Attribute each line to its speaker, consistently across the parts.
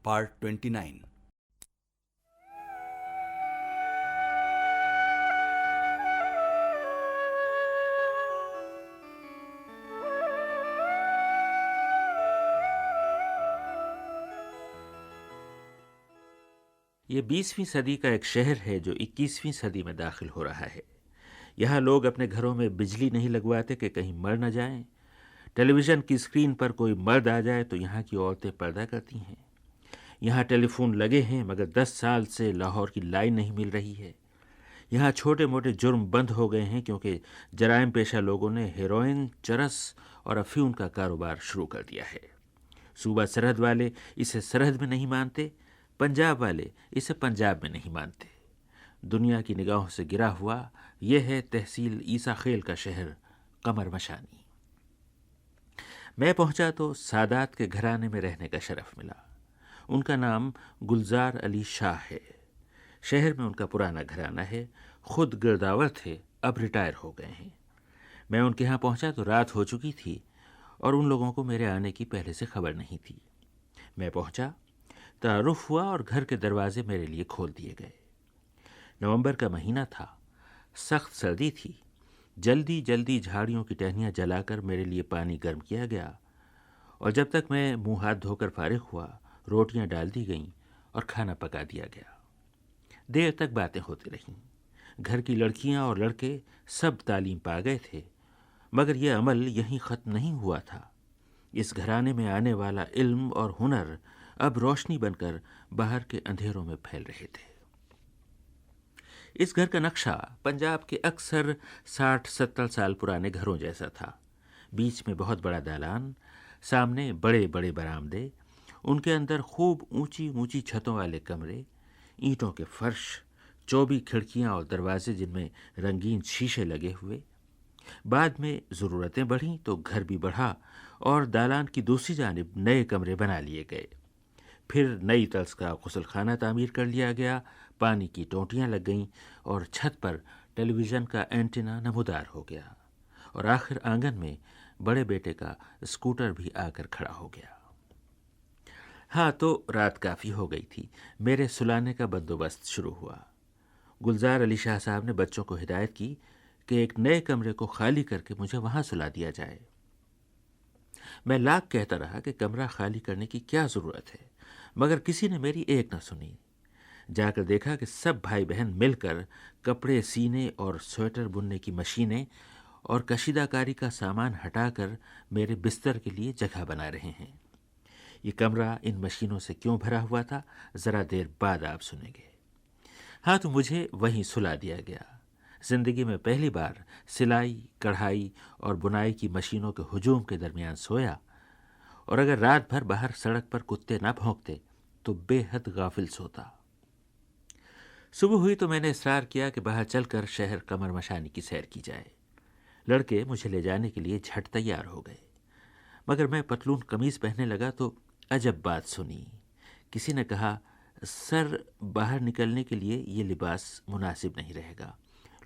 Speaker 1: Part 29.
Speaker 2: یہ 20ویں صدی کا ایک شہر ہے جو 21ویں صدی میں داخل ہو رہا ہے۔ یہاں لوگ اپنے گھروں میں بجلی نہیں لگواتے کہ کہیں مر نہ جائیں۔ ٹیلی ویژن کی اسکرین پر کوئی مرد آ جائے تو یہاں کی عورتیں پردہ کرتی ہیں۔ یہاں ٹیلی فون لگے ہیں مگر 10 سال سے لاہور کی لائن نہیں مل رہی ہے۔ یہاں چھوٹے موٹے جرم بند ہو گئے ہیں کیونکہ جرائم پیشہ لوگوں نے ہیروئن، چرس اور افیون کا کاروبار شروع کر دیا ہے۔ صوبہ سرحد والے اسے سرحد میں نہیں مانتے، پنجاب والے اسے پنجاب میں نہیں مانتے۔ دنیا کی نگاہوں سے گرا ہوا یہ ہے تحصیل عیسیٰ خیل کا شہر قمر مشانی۔ میں پہنچا تو سادات کے گھرانے میں رہنے کا شرف ملا۔ ان کا نام گلزار علی شاہ ہے۔ شہر میں ان کا پرانا گھرانہ ہے، خود گرداور تھے، اب ریٹائر ہو گئے ہیں۔ میں ان کے ہاں پہنچا تو رات ہو چکی تھی اور ان لوگوں کو میرے آنے کی پہلے سے خبر نہیں تھی۔ میں پہنچا، تعارف ہوا اور گھر کے دروازے میرے لیے کھول دیے گئے۔ نومبر کا مہینہ تھا، سخت سردی تھی۔ جلدی جلدی جھاڑیوں کی ٹہنیاں جلا کر میرے لیے پانی گرم کیا گیا اور جب تک میں منہ ہاتھ دھو کر فارغ ہوا روٹیاں ڈال دی گئیں اور کھانا پکا دیا گیا۔ دیر تک باتیں ہوتی رہیں۔ گھر کی لڑکیاں اور لڑکے سب تعلیم پا گئے تھے مگر یہ عمل یہیں ختم نہیں ہوا تھا۔ اس گھرانے میں آنے والا علم اور ہنر اب روشنی بن کر باہر کے اندھیروں میں پھیل رہے تھے۔ اس گھر کا نقشہ پنجاب کے اکثر 60-70 سال پرانے گھروں جیسا تھا۔ بیچ میں بہت بڑا دالان، سامنے بڑے بڑے برآمدے، ان کے اندر خوب اونچی اونچی چھتوں والے کمرے، اینٹوں کے فرش، چوبی کھڑکیاں اور دروازے جن میں رنگین شیشے لگے ہوئے۔ بعد میں ضرورتیں بڑھیں تو گھر بھی بڑھا اور دالان کی دوسری جانب نئے کمرے بنا لیے گئے۔ پھر نئی طرز کا غسل خانہ تعمیر کر لیا گیا، پانی کی ٹونٹیاں لگ گئیں اور چھت پر ٹیلی ویژن کا اینٹینا نمودار ہو گیا اور آخر آنگن میں بڑے بیٹے کا اسکوٹر بھی آ کر کھڑا ہو گیا۔ ہاں تو رات کافی ہو گئی تھی، میرے سلانے کا بندوبست شروع ہوا۔ گلزار علی شاہ صاحب نے بچوں کو ہدایت کی کہ ایک نئے کمرے کو خالی کر کے مجھے وہاں سلا دیا جائے۔ میں لاکھ کہتا رہا کہ کمرہ خالی کرنے کی کیا ضرورت ہے مگر کسی نے میری ایک نہ سنی۔ جا کر دیکھا کہ سب بھائی بہن مل کر کپڑے سینے اور سویٹر بننے کی مشینیں اور کشیدہ کاری کا سامان ہٹا کر میرے بستر کے لیے جگہ بنا رہے ہیں۔ یہ کمرہ ان مشینوں سے کیوں بھرا ہوا تھا ذرا دیر بعد آپ سنیں گے۔ ہاں تو مجھے وہیں سلا دیا گیا۔ زندگی میں پہلی بار سلائی، کڑھائی اور بنائی کی مشینوں کے ہجوم کے درمیان سویا، اور اگر رات بھر باہر سڑک پر کتے نہ بھونکتے تو بے حد غافل سوتا۔ صبح ہوئی تو میں نے اصرار کیا کہ باہر چل کر شہر قمر مشانی کی سیر کی جائے۔ لڑکے مجھے لے جانے کے لیے جھٹ تیار ہو گئے مگر میں پتلون قمیض پہننے لگا تو عجب بات سنی۔ کسی نے کہا، سر باہر نکلنے کے لیے یہ لباس مناسب نہیں رہے گا،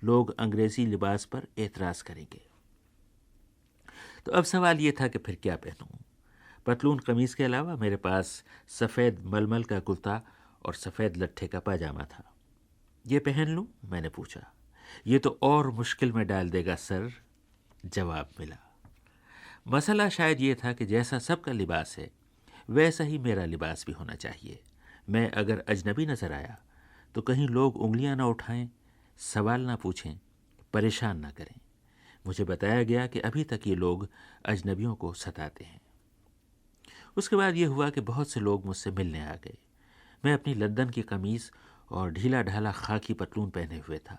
Speaker 2: لوگ انگریزی لباس پر اعتراض کریں گے۔ تو اب سوال یہ تھا کہ پھر کیا پہنوں؟ پتلون قمیض کے علاوہ میرے پاس سفید ململ کا کرتا اور سفید لٹھے کا پاجامہ تھا۔ یہ پہن لوں؟ میں نے پوچھا۔ یہ تو اور مشکل میں ڈال دے گا سر، جواب ملا۔ مسئلہ شاید یہ تھا کہ جیسا سب کا لباس ہے ویسا ہی میرا لباس بھی ہونا چاہیے۔ میں اگر اجنبی نظر آیا تو کہیں لوگ انگلیاں نہ اٹھائیں، سوال نہ پوچھیں، پریشان نہ کریں۔ مجھے بتایا گیا کہ ابھی تک یہ لوگ اجنبیوں کو ستاتے ہیں۔ اس کے بعد یہ ہوا کہ بہت سے لوگ مجھ سے ملنے آ گئے۔ میں اپنی لندن کی قمیض اور ڈھیلا ڈھالا خاکی پتلون پہنے ہوئے تھا۔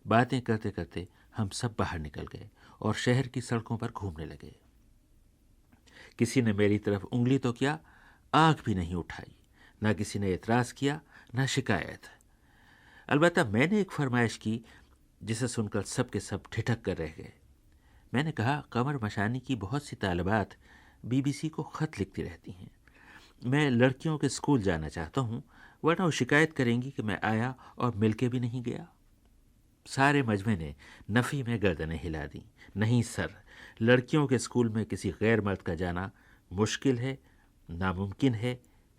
Speaker 2: باتیں کرتے کرتے ہم سب باہر نکل گئے اور شہر کی سڑکوں پر گھومنے لگے۔ کسی نے میری طرف انگلی تو کیا، آنکھ بھی نہیں اٹھائی، نہ کسی نے اعتراض کیا نہ شکایت۔ البتہ میں نے ایک فرمائش کی جسے سن کر سب کے سب ٹھٹک کر رہ گئے۔ میں نے کہا، قمر مشانی کی بہت سی طالبات BBC کو خط لکھتی رہتی ہیں، میں لڑکیوں کے اسکول جانا چاہتا ہوں ورنہ وہ شکایت کریں گی کہ میں آیا اور مل کے بھی نہیں گیا۔ سارے مجمع نے نفی میں گردنیں ہلا دیں۔ نہیں سر، لڑکیوں کے اسکول میں کسی غیر مرد کا جانا مشکل ہے، ناممکن ہے،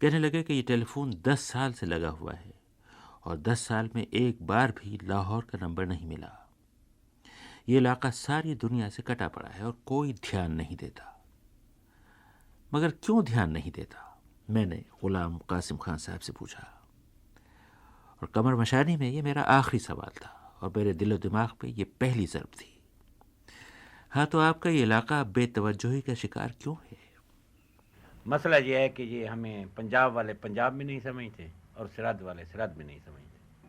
Speaker 2: کہنے لگے کہ یہ ٹیلی فون 10 سال سے لگا ہوا ہے اور 10 سال میں ایک بار بھی لاہور کا نمبر نہیں ملا۔ یہ علاقہ ساری دنیا سے کٹا پڑا ہے اور کوئی دھیان نہیں دیتا۔ مگر کیوں دھیان نہیں دیتا؟ میں نے غلام قاسم خان صاحب سے پوچھا، اور قمر مشانی میں یہ میرا آخری سوال تھا اور میرے دل و دماغ پہ یہ پہلی ضرب تھی۔ ہاں، تو آپ کا یہ علاقہ بے توجہی کا شکار کیوں ہے؟
Speaker 3: مسئلہ یہ ہے کہ یہ ہمیں پنجاب والے پنجاب میں نہیں سمجھتے اور سرحد والے سرحد میں نہیں سمجھتے۔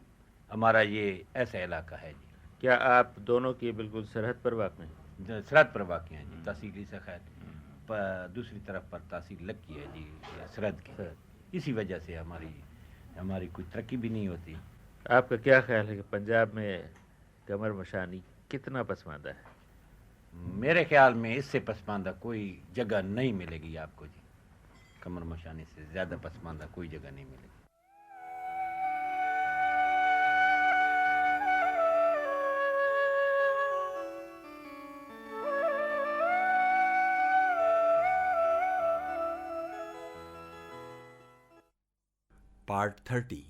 Speaker 3: ہمارا یہ ایسا علاقہ ہے جی۔
Speaker 2: کیا آپ دونوں کی بالکل سرحد پر واقع ہیں؟
Speaker 3: سرحد پر واقع ہیں جی، تحصیل عیسی خیر، دوسری طرف پر تحصیل لکی ہے جی، سرحد کی۔ اسی وجہ سے ہماری کوئی ترقی بھی نہیں ہوتی۔
Speaker 2: آپ کا کیا خیال ہے کہ پنجاب میں قمر مشانی کتنا پسماندہ ہے؟
Speaker 3: میرے خیال میں اس سے پسماندہ کوئی جگہ نہیں ملے گی آپ کو جی۔ قمر مشانی سے زیادہ پسماندہ کوئی جگہ نہیں ملے گی۔
Speaker 4: Part 30.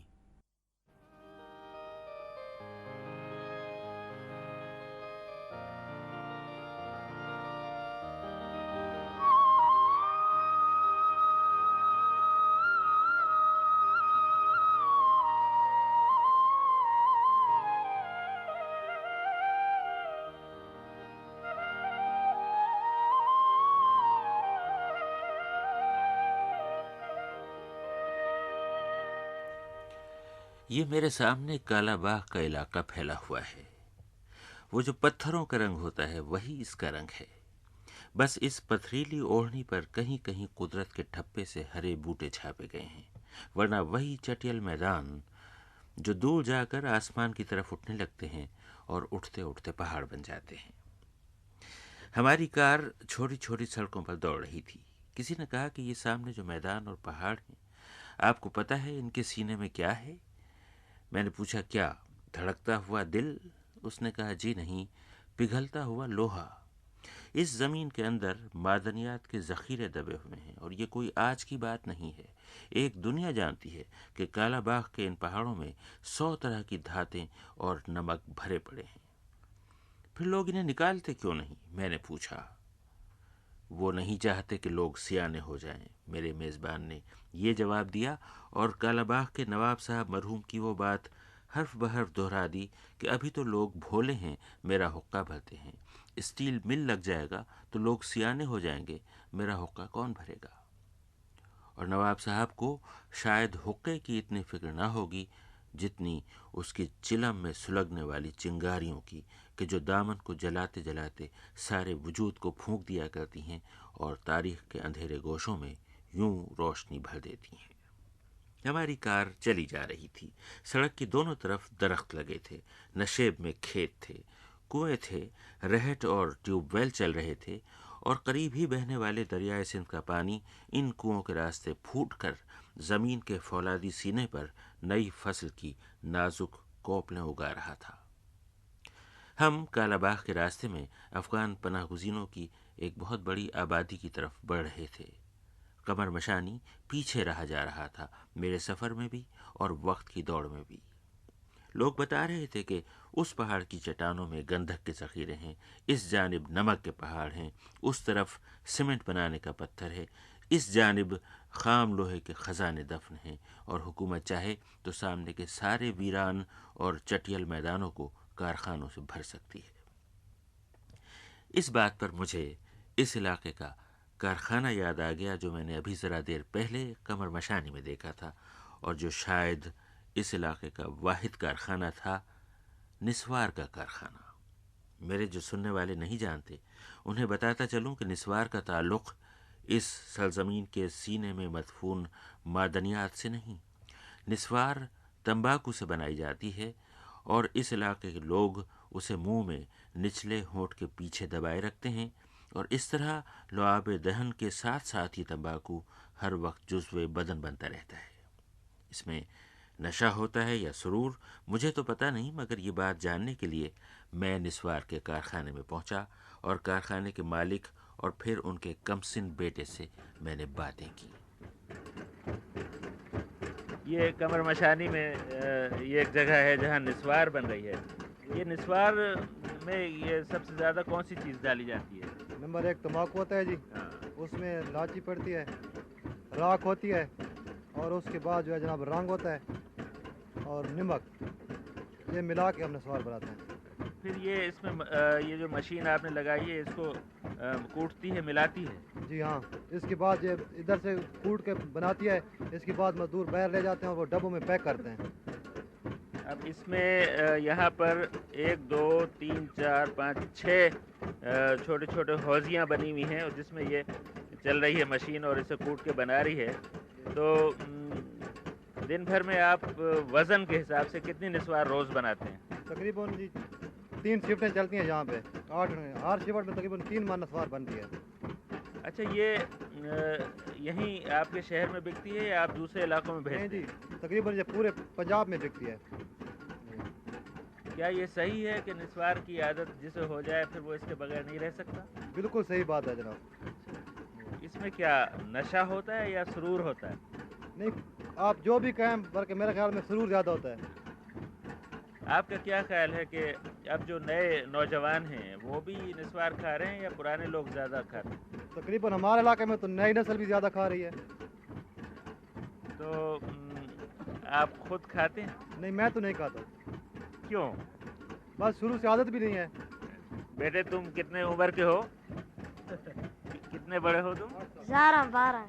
Speaker 2: یہ میرے سامنے کالا باغ کا علاقہ پھیلا ہوا ہے۔ وہ جو پتھروں کا رنگ ہوتا ہے وہی اس کا رنگ ہے، بس اس پتھریلی اوڑھنی پر کہیں کہیں قدرت کے ٹھپے سے ہرے بوٹے چھاپے گئے ہیں، ورنہ وہی چٹیل میدان جو دور جا کر آسمان کی طرف اٹھنے لگتے ہیں اور اٹھتے اٹھتے پہاڑ بن جاتے ہیں۔ ہماری کار چھوٹی چھوٹی سڑکوں پر دوڑ رہی تھی۔ کسی نے کہا کہ یہ سامنے جو میدان اور پہاڑ ہیں، آپ کو پتہ ہے ان کے سینے میں کیا ہے؟ میں نے پوچھا کیا؟ دھڑکتا ہوا دل؟ اس نے کہا جی نہیں، پگھلتا ہوا لوہا۔ اس زمین کے اندر معدنیات کے ذخیرے دبے ہوئے ہیں، اور یہ کوئی آج کی بات نہیں ہے۔ ایک دنیا جانتی ہے کہ کالا باغ کے ان پہاڑوں میں 100 طرح کی دھاتیں اور نمک بھرے پڑے ہیں۔ پھر لوگ انہیں نکالتے کیوں نہیں؟ میں نے پوچھا۔ وہ نہیں چاہتے کہ لوگ سیانے ہو جائیں، میرے میزبان نے یہ جواب دیا، اور کالا باغ کے نواب صاحب مرحوم کی وہ بات حرف بحرف دہرا دی کہ ابھی تو لوگ بھولے ہیں، میرا حقہ بھرتے ہیں، اسٹیل مل لگ جائے گا تو لوگ سیانے ہو جائیں گے، میرا حقہ کون بھرے گا؟ اور نواب صاحب کو شاید حقے کی اتنی فکر نہ ہوگی جتنی اس کی چلم میں سلگنے والی چنگاریوں کی، کہ جو دامن کو جلاتے جلاتے سارے وجود کو پھونک دیا کرتی ہیں اور تاریخ کے اندھیرے گوشوں میں یوں روشنی بھر دیتی ہیں۔ ہماری کار چلی جا رہی تھی۔ سڑک کی دونوں طرف درخت لگے تھے، نشیب میں کھیت تھے، کنویں تھے، رہٹ اور ٹیوب ویل چل رہے تھے، اور قریب ہی بہنے والے دریائے سندھ کا پانی ان کنووں کے راستے پھوٹ کر زمین کے فولادی سینے پر نئی فصل کی نازک کوپلیں اگا رہا تھا۔ ہم کالا باغ کے راستے میں افغان پناہ گزینوں کی ایک بہت بڑی آبادی کی طرف بڑھ رہے تھے۔ قمر مشانی پیچھے رہا جا رہا تھا، میرے سفر میں بھی اور وقت کی دوڑ میں بھی۔ لوگ بتا رہے تھے کہ اس پہاڑ کی چٹانوں میں گندھک کے ذخیرے ہیں، اس جانب نمک کے پہاڑ ہیں، اس طرف سیمنٹ بنانے کا پتھر ہے، اس جانب خام لوہے کے خزانے دفن ہیں، اور حکومت چاہے تو سامنے کے سارے ویران اور چٹیل میدانوں کو کارخانوں سے بھر سکتی ہے۔ اس بات پر مجھے اس علاقے کا کارخانہ یاد آ گیا جو میں نے ابھی ذرا دیر پہلے قمر مشانی میں دیکھا تھا، اور جو شاید اس علاقے کا واحد کارخانہ تھا، نسوار کا کارخانہ۔ میرے جو سننے والے نہیں جانتے انہیں بتاتا چلوں کہ نسوار کا تعلق اس سرزمین کے سینے میں مدفون معدنیات سے نہیں۔ نسوار تمباکو سے بنائی جاتی ہے، اور اس علاقے کے لوگ اسے منہ میں نچلے ہونٹ کے پیچھے دبائے رکھتے ہیں، اور اس طرح لعاب دہن کے ساتھ ساتھ یہ تمباکو ہر وقت جزو بدن بنتا رہتا ہے۔ اس میں نشہ ہوتا ہے یا سرور، مجھے تو پتہ نہیں، مگر یہ بات جاننے کے لیے میں نسوار کے کارخانے میں پہنچا، اور کارخانے کے مالک اور پھر ان کے کمسن بیٹے سے میں نے باتیں کی۔ یہ کمر مشانی میں یہ ایک جگہ ہے جہاں نسوار بن رہی ہے. یہ نسوار میں یہ سب سے زیادہ کون سی چیز ڈالی جاتی ہے؟
Speaker 5: نمبر 1 تمباکو ہوتا ہے جی، اس میں لاچی پڑتی ہے، راکھ ہوتی ہے، اور اس کے بعد جو ہے جناب رنگ ہوتا ہے اور نمک، یہ ملا کے ہم نسوار بناتے ہیں.
Speaker 2: پھر یہ اس میں یہ جو مشین آپ نے لگائی ہے اس کو کوٹتی ہے، ملاتی ہے؟
Speaker 5: جی ہاں، اس کے بعد یہ ادھر سے کوٹ کے بناتی ہے، اس کے بعد مزدور باہر لے جاتے ہیں اور وہ ڈبوں میں پیک کرتے ہیں.
Speaker 2: اب اس میں یہاں پر 1 2 3 4 5 6 چھوٹے چھوٹے حوضیاں بنی ہوئی ہیں، اور جس میں یہ چل رہی ہے مشین اور اسے کوٹ کے بنا رہی ہے. تو دن بھر میں آپ وزن کے حساب سے کتنی نسوار روز بناتے ہیں؟
Speaker 5: تقریباً جی 3 شفٹیں چلتی ہیں یہاں پہ، 8 ہر شفٹ میں تقریباً 3 من نسوار بنتی ہے.
Speaker 2: اچھا، یہ یہیں آپ کے شہر میں بکتی ہے یا آپ دوسرے علاقوں میں
Speaker 5: نہیں
Speaker 2: بھیجتے
Speaker 5: جی،
Speaker 2: ہیں؟
Speaker 5: تقریباً یہ پورے پنجاب میں بکتی ہے.
Speaker 2: کیا یہ صحیح ہے کہ نسوار کی عادت جسے ہو جائے پھر وہ اس کے بغیر نہیں رہ سکتا؟
Speaker 5: بالکل صحیح بات ہے جناب.
Speaker 2: اس میں کیا نشہ ہوتا ہے یا سرور ہوتا ہے؟
Speaker 5: نہیں، آپ جو بھی کہیں، بلکہ میرے خیال میں سرور زیادہ ہوتا ہے.
Speaker 2: آپ کا کیا خیال ہے کہ اب جو نئے نوجوان ہیں وہ بھی نسوار کھا رہے ہیں یا پرانے لوگ زیادہ کھاتے ہیں؟
Speaker 5: تقریباً ہمارے علاقے میں تو نئی نسل بھی زیادہ کھا رہی ہے.
Speaker 2: تو آپ خود کھاتے ہیں؟
Speaker 5: نہیں، میں تو نہیں کھاتا.
Speaker 2: کیوں؟
Speaker 5: بس شروع سے عادت بھی نہیں ہے.
Speaker 2: بیٹے تم کتنے عمر کے ہو؟ کتنے بڑے ہو تم؟
Speaker 6: 12.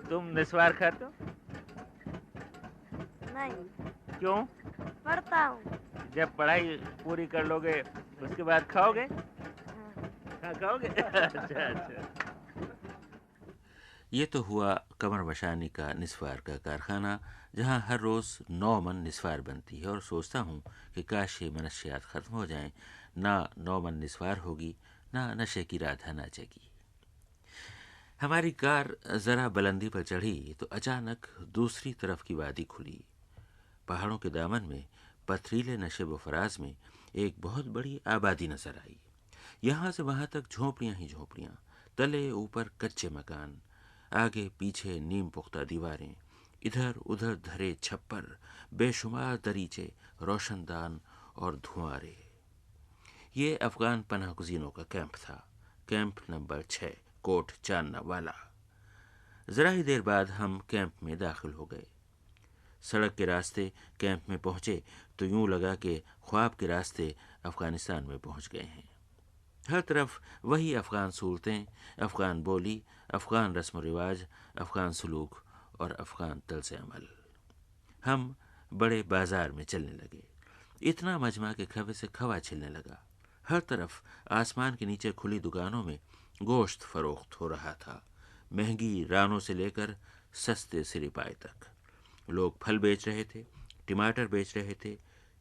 Speaker 2: تم نسوار کھاتے ہو؟
Speaker 6: نہیں،
Speaker 2: کیوں؟
Speaker 6: پڑھتا ہوں.
Speaker 2: جب پڑھائی پوری کر لو گے اس کے بعد کھاؤ گے؟ ہاں کھاؤ گے. اچھا اچھا.
Speaker 4: یہ تو ہوا کمر مشانی کا نسوار کا کارخانہ، جہاں ہر روز 9 من نسوار بنتی ہے، اور سوچتا ہوں کہ کاش یہ منشیات ختم ہو جائیں، نہ 9 من نسوار ہوگی، نہ نشے کی رادھا ناچے گی. ہماری کار ذرا بلندی پر چڑھی تو اچانک دوسری طرف کی وادی کھلی. پہاڑوں کے دامن میں پتھریلے نشیب و فراز میں ایک بہت بڑی آبادی نظر آئی. یہاں سے وہاں تک جھونپڑیاں ہی جھونپڑیاں، تلے اوپر کچے مکان، آگے پیچھے نیم پختہ دیواریں، ادھر ادھر دھرے چھپر، بے شمار دریچے، روشن دان اور دھوارے. یہ افغان پناہ گزینوں کا کیمپ تھا، کیمپ نمبر 6، کوٹ چاننا والا. ذرا ہی دیر بعد ہم کیمپ میں داخل ہو گئے. سڑک کے راستے کیمپ میں پہنچے تو یوں لگا کہ خواب کے راستے افغانستان میں پہنچ گئے ہیں. ہر طرف وہی افغان صورتیں، افغان بولی، افغان رسم و رواج، افغان سلوک اور افغان طرز عمل. ہم بڑے بازار میں چلنے لگے. اتنا مجمع کہ کھوے سے کھوا چھلنے لگا. ہر طرف آسمان کے نیچے کھلی دکانوں میں گوشت فروخت ہو رہا تھا، مہنگی رانوں سے لے کر سستے سریپائے تک. لوگ پھل بیچ رہے تھے، ٹماٹر بیچ رہے تھے،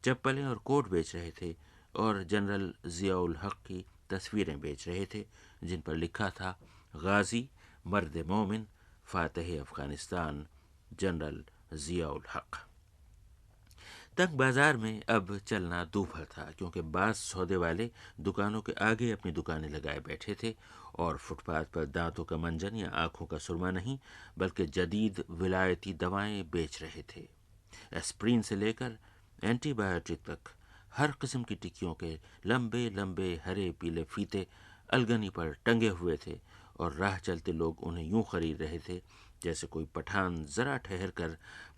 Speaker 4: چپلیں اور کوٹ بیچ رہے تھے، اور جنرل ضیاء الحق کی تصویریں بیچ رہے تھے جن پر لکھا تھا غازی، مرد مومن، فاتح افغانستان، جنرل ضیاء الحق. تنگ بازار میں اب چلنا دوبھر تھا، کیونکہ بعض سودے والے دکانوں کے آگے اپنی دکانیں لگائے بیٹھے تھے اور فٹ پاتھ پر دانتوں کا منجن یا آنکھوں کا سرما نہیں بلکہ جدید ولایتی دوائیں بیچ رہے تھے. ایسپرین سے لے کر اینٹی بایوٹک تک ہر قسم کی ٹکیوں کے لمبے لمبے ہرے پیلے فیتے الگنی پر ٹنگے ہوئے تھے، اور راہ چلتے لوگ انہیں یوں خرید رہے تھے جیسے کوئی پٹھان ذرا ٹھہر کر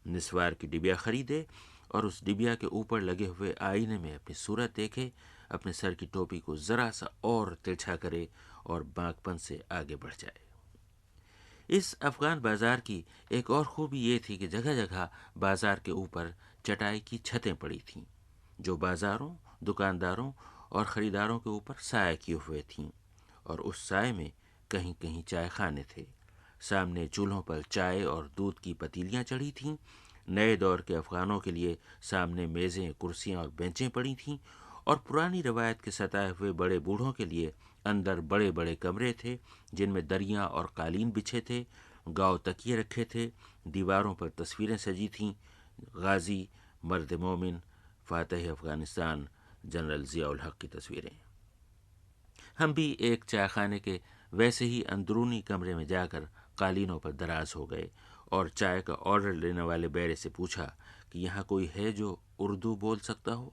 Speaker 4: نسوار کی ڈبیا خریدے اور اس ڈبیا کے اوپر لگے ہوئے آئینے میں اپنی صورت دیکھے، اپنے سر کی ٹوپی کو ذرا سا اور ترچھا کرے اور بانکپن سے آگے بڑھ جائے. اس افغان بازار کی ایک اور خوبی یہ تھی کہ جگہ جگہ بازار کے اوپر چٹائی کی چھتیں پڑی تھیں، جو بازاروں، دکانداروں اور خریداروں کے اوپر سایہ کیے ہوئے تھیں، اور اس سائے میں کہیں کہیں چائے خانے تھے. سامنے چولہوں پر چائے اور دودھ کی پتیلیاں چڑھی تھیں. نئے دور کے افغانوں کے لیے سامنے میزیں، کرسیاں اور بینچیں پڑی تھیں، اور پرانی روایت کے ستائے ہوئے بڑے بوڑھوں کے لیے اندر بڑے بڑے کمرے تھے جن میں دریاں اور قالین بچھے تھے، گاؤ تکیے رکھے تھے، دیواروں پر تصویریں سجی تھیں، غازی، مرد مومن، فاتح افغانستان، جنرل ضیاء الحق کی تصویریں. ہم بھی ایک چائے خانے کے ویسے ہی اندرونی کمرے میں جا کر قالینوں پر دراز ہو گئے
Speaker 2: اور چائے کا آرڈر لینے والے بیرے سے پوچھا کہ یہاں کوئی ہے جو اردو بول سکتا ہو۔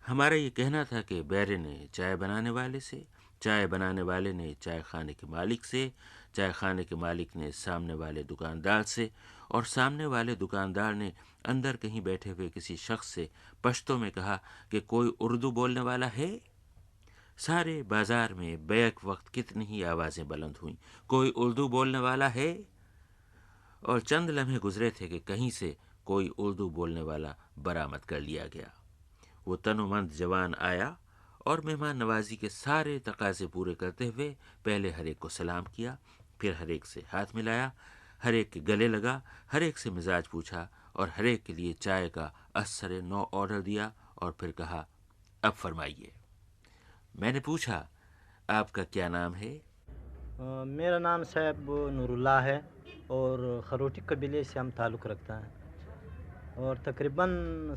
Speaker 2: ہمارا یہ کہنا تھا کہ بیرے نے چائے بنانے والے سے، چائے بنانے والے نے چائے خانے کے مالک سے، چائے خانے کے مالک نے سامنے والے دکاندار سے، اور سامنے والے دکاندار نے اندر کہیں بیٹھے ہوئے کسی شخص سے پشتو میں کہا کہ کوئی اردو بولنے والا ہے۔ سارے بازار میں بیک وقت کتنی ہی آوازیں بلند ہوئیں، کوئی اردو بولنے والا ہے، اور چند لمحے گزرے تھے کہ کہیں سے کوئی اردو بولنے والا برآمد کر لیا گیا۔ وہ تن و مند جوان آیا اور مہمان نوازی کے سارے تقاضے پورے کرتے ہوئے پہلے ہر ایک کو سلام کیا، پھر ہر ایک سے ہاتھ ملایا، ہر ایک کے گلے لگا، ہر ایک سے مزاج پوچھا، اور ہر ایک کے لیے چائے کا اثر نو آرڈر دیا، اور پھر کہا اب فرمائیے۔ میں نے پوچھا آپ کا کیا نام ہے؟
Speaker 7: میرا نام صاحب نور اللہ ہے اور خروٹی قبیلے سے ہم تعلق رکھتا ہے، اور تقریباً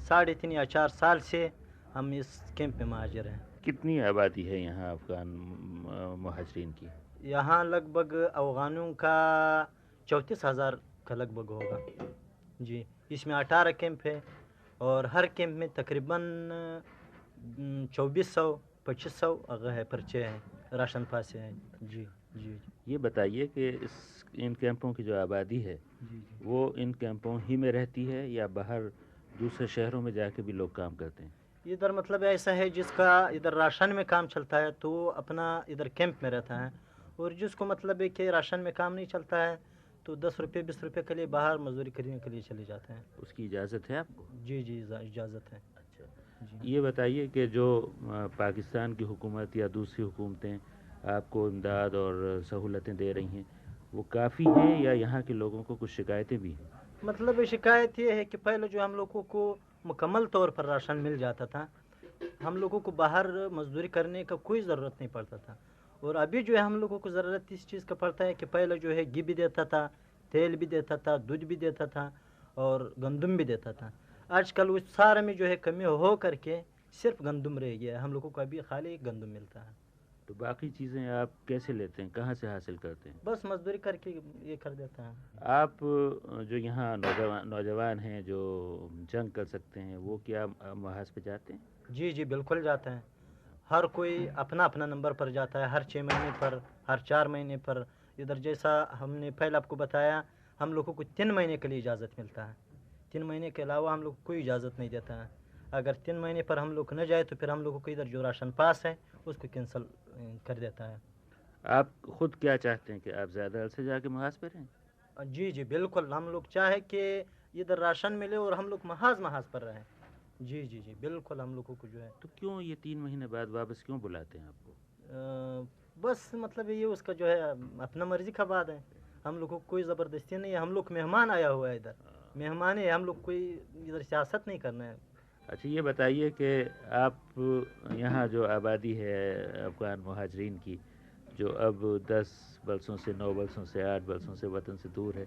Speaker 7: 3.5 یا 4 سال سے ہم اس کیمپ میں مہاجر ہیں۔
Speaker 2: کتنی آبادی ہے یہاں افغان مہاجرین کی؟
Speaker 7: یہاں لگ بھگ افغانوں کا 34,000 کا لگ بھگ ہوگا جی۔ اس میں 18 کیمپ ہے، اور ہر کیمپ میں تقریباً 2400-2500 ہے پرچے ہیں، راشن پاسے ہیں جی جی۔
Speaker 2: یہ بتائیے کہ ان کیمپوں کی جو آبادی ہے
Speaker 7: جی
Speaker 2: وہ ان کیمپوں ہی میں رہتی ہے یا باہر دوسرے شہروں میں جا کے بھی لوگ کام کرتے ہیں؟
Speaker 7: ادھر مطلب ایسا ہے جس کا ادھر راشن میں کام چلتا ہے تو وہ اپنا ادھر کیمپ میں رہتا ہے، اور جس کو مطلب ہے کہ راشن میں کام نہیں چلتا ہے تو 10 روپے 20 روپے کے لیے باہر مزدوری کرنے کے لیے چلے جاتے ہیں۔
Speaker 2: اس کی اجازت ہے آپ کو؟
Speaker 7: جی جی اجازت ہے۔
Speaker 2: اچھا،
Speaker 7: جی
Speaker 2: یہ بتائیے کہ جو پاکستان کی حکومت یا دوسری حکومتیں آپ کو امداد اور سہولتیں دے رہی ہیں وہ کافی ہیں یا یہاں کے لوگوں کو کچھ شکایتیں بھی ہیں؟
Speaker 7: مطلب شکایت یہ ہے کہ پہلے جو ہم لوگوں کو مکمل طور پر راشن مل جاتا تھا، ہم لوگوں کو باہر مزدوری کرنے کا کوئی ضرورت نہیں پڑتا تھا، اور ابھی جو ہے ہم لوگوں کو ضرورت اس چیز کا پڑتا ہے کہ پہلے جو ہے گھی بھی دیتا تھا، تیل بھی دیتا تھا، دودھ بھی دیتا تھا، اور گندم بھی دیتا تھا۔ آج کل اس سارے میں جو ہے کمی ہو کر کے صرف گندم رہ گیا ہے، ہم لوگوں کو ابھی خالی گندم ملتا ہے۔
Speaker 2: تو باقی چیزیں آپ کیسے لیتے ہیں، کہاں سے حاصل کرتے ہیں؟
Speaker 7: بس مزدوری کر کے یہ کر دیتا ہے۔
Speaker 2: آپ جو یہاں نوجوان ہیں جو جنگ کر سکتے ہیں وہ کیا محاذ پہ جاتے ہیں؟
Speaker 7: جی جی بالکل جاتے ہیں، ہر کوئی اپنا اپنا نمبر پر جاتا ہے، ہر 6 مہینے پر، ہر 4 مہینے پر۔ ادھر جیسا ہم نے پہلے آپ کو بتایا، ہم لوگوں کو 3 مہینے کے لیے اجازت ملتا ہے، 3 مہینے کے علاوہ ہم لوگ کو کوئی اجازت نہیں دیتا ہے۔ اگر 3 مہینے پر ہم لوگ نہ جائے تو پھر ہم لوگوں کو ادھر جو راشن پاس ہے اس کو کینسل کر دیتا ہے۔
Speaker 2: آپ خود کیا چاہتے ہیں کہ آپ زیادہ عرصے جا کے محاذ پہ رہیں؟
Speaker 7: جی جی بالکل، ہم لوگ چاہے کہ ادھر راشن ملے اور ہم لوگ محاذ پر رہیں۔ جی جی جی بالکل، ہم لوگوں کو جو ہے
Speaker 2: تو کیوں یہ 3 مہینے بعد واپس کیوں بلاتے ہیں آپ کو؟
Speaker 7: بس مطلب یہ اس کا جو ہے اپنا مرضی کا بات ہے، ہم لوگوں کو کوئی زبردستی نہیں ہے، ہم لوگ مہمان آیا ہوا ہے ادھر، مہمان ہے، ہم لوگ کوئی ادھر سیاست نہیں کرنا ہے۔
Speaker 2: اچھا یہ بتائیے کہ آپ یہاں جو آبادی ہے افغان مہاجرین کی جو اب 10 برسوں سے 9 برسوں سے 8 برسوں سے وطن سے دور ہے،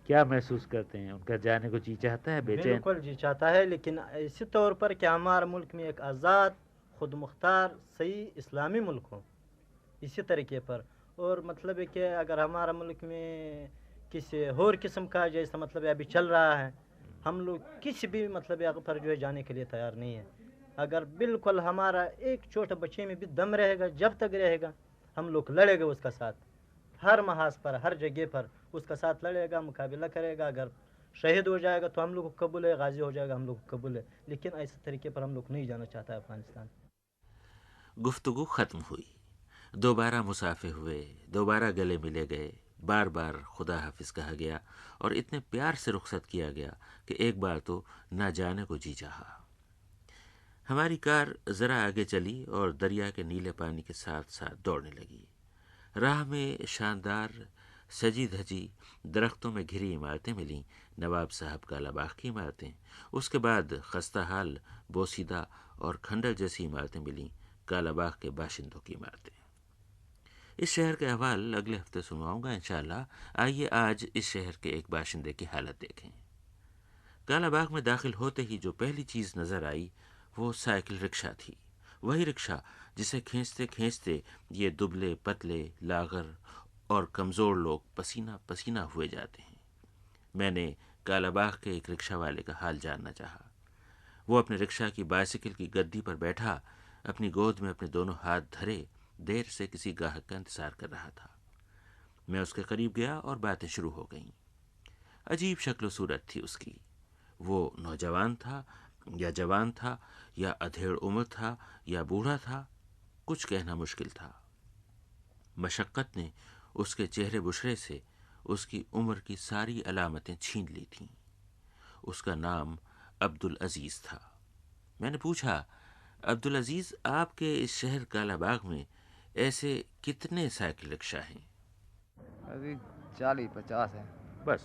Speaker 2: کیا محسوس کرتے ہیں؟ ان کا جانے کو جی چاہتا ہے، بے چین؟
Speaker 7: بالکل جی چاہتا ہے، لیکن اسی طور پر کہ ہمارا ملک میں ایک آزاد، خود مختار، صحیح اسلامی ملک ہو، اسی طریقے پر۔ اور مطلب ہے کہ اگر ہمارا ملک میں کسی اور قسم کا جیسا مطلب ابھی چل رہا ہے، ہم لوگ کسی بھی مطلب پر جو ہے جانے کے لیے تیار نہیں ہے۔ اگر بالکل ہمارا ایک چھوٹے بچے میں بھی دم رہے گا، جب تک رہے گا ہم لوگ لڑے گا اس کا ساتھ، ہر محاذ پر، ہر جگہ پر اس کا ساتھ لڑے گا، مقابلہ کرے گا۔ اگر شہید ہو جائے گا تو ہم لوگ کو قبول ہے، غازی ہو جائے گا ہم لوگ کو قبول ہے، لیکن ایسے طریقے پر ہم لوگ نہیں جانا چاہتا ہے افغانستان۔
Speaker 2: گفتگو ختم ہوئی، دوبارہ مسافے ہوئے، دوبارہ گلے ملے گئے، بار بار خدا حافظ کہا گیا اور اتنے پیار سے رخصت کیا گیا کہ ایک بار تو نہ جانے کو جی چاہا۔ ہماری کار ذرا آگے چلی اور دریا کے نیلے پانی کے ساتھ ساتھ دوڑنے لگی۔ راہ میں شاندار سجی دھجی درختوں میں گھری عمارتیں ملیں، نواب صاحب کالا باغ کی عمارتیں، اس کے بعد خستہ حال بوسیدہ اور کھنڈر جیسی عمارتیں ملیں، کالا باغ کے باشندوں کی عمارتیں۔ اس شہر کے احوال اگلے ہفتے سنواؤں گا انشاءاللہ۔ آئیے آج اس شہر کے ایک باشندے کی حالت دیکھیں۔ کالا باغ میں داخل ہوتے ہی جو پہلی چیز نظر آئی وہ سائیکل رکشہ تھی، وہی رکشہ جسے کھینچتے کھینچتے یہ دبلے پتلے لاغر اور کمزور لوگ پسینہ پسینہ ہوئے جاتے ہیں۔ میں نے کالا باغ کے ایک رکشہ والے کا حال جاننا چاہا۔ وہ اپنے رکشہ کی بائسیکل کی گدی پر بیٹھا اپنی گود میں اپنے دونوں ہاتھ دھرے دیر سے کسی گاہک کا انتظار کر رہا تھا۔ میں اس کے قریب گیا اور باتیں شروع ہو گئیں۔ عجیب شکل و صورت تھی اس کی۔ وہ نوجوان تھا یا جوان تھا یا ادھیڑ عمر تھا یا بوڑھا تھا، کچھ کہنا مشکل تھا۔ مشقت نے اس کے چہرے بشرے سے اس کی عمر کی ساری علامتیں چھین لی تھیں۔ اس کا نام عبدالعزیز تھا۔ میں نے پوچھا، عبدالعزیز، آپ کے اس شہر کالا باغ میں ایسے کتنے سائیکل رکشہ ہیں؟
Speaker 8: ابھی 40-50 ہیں
Speaker 2: بس۔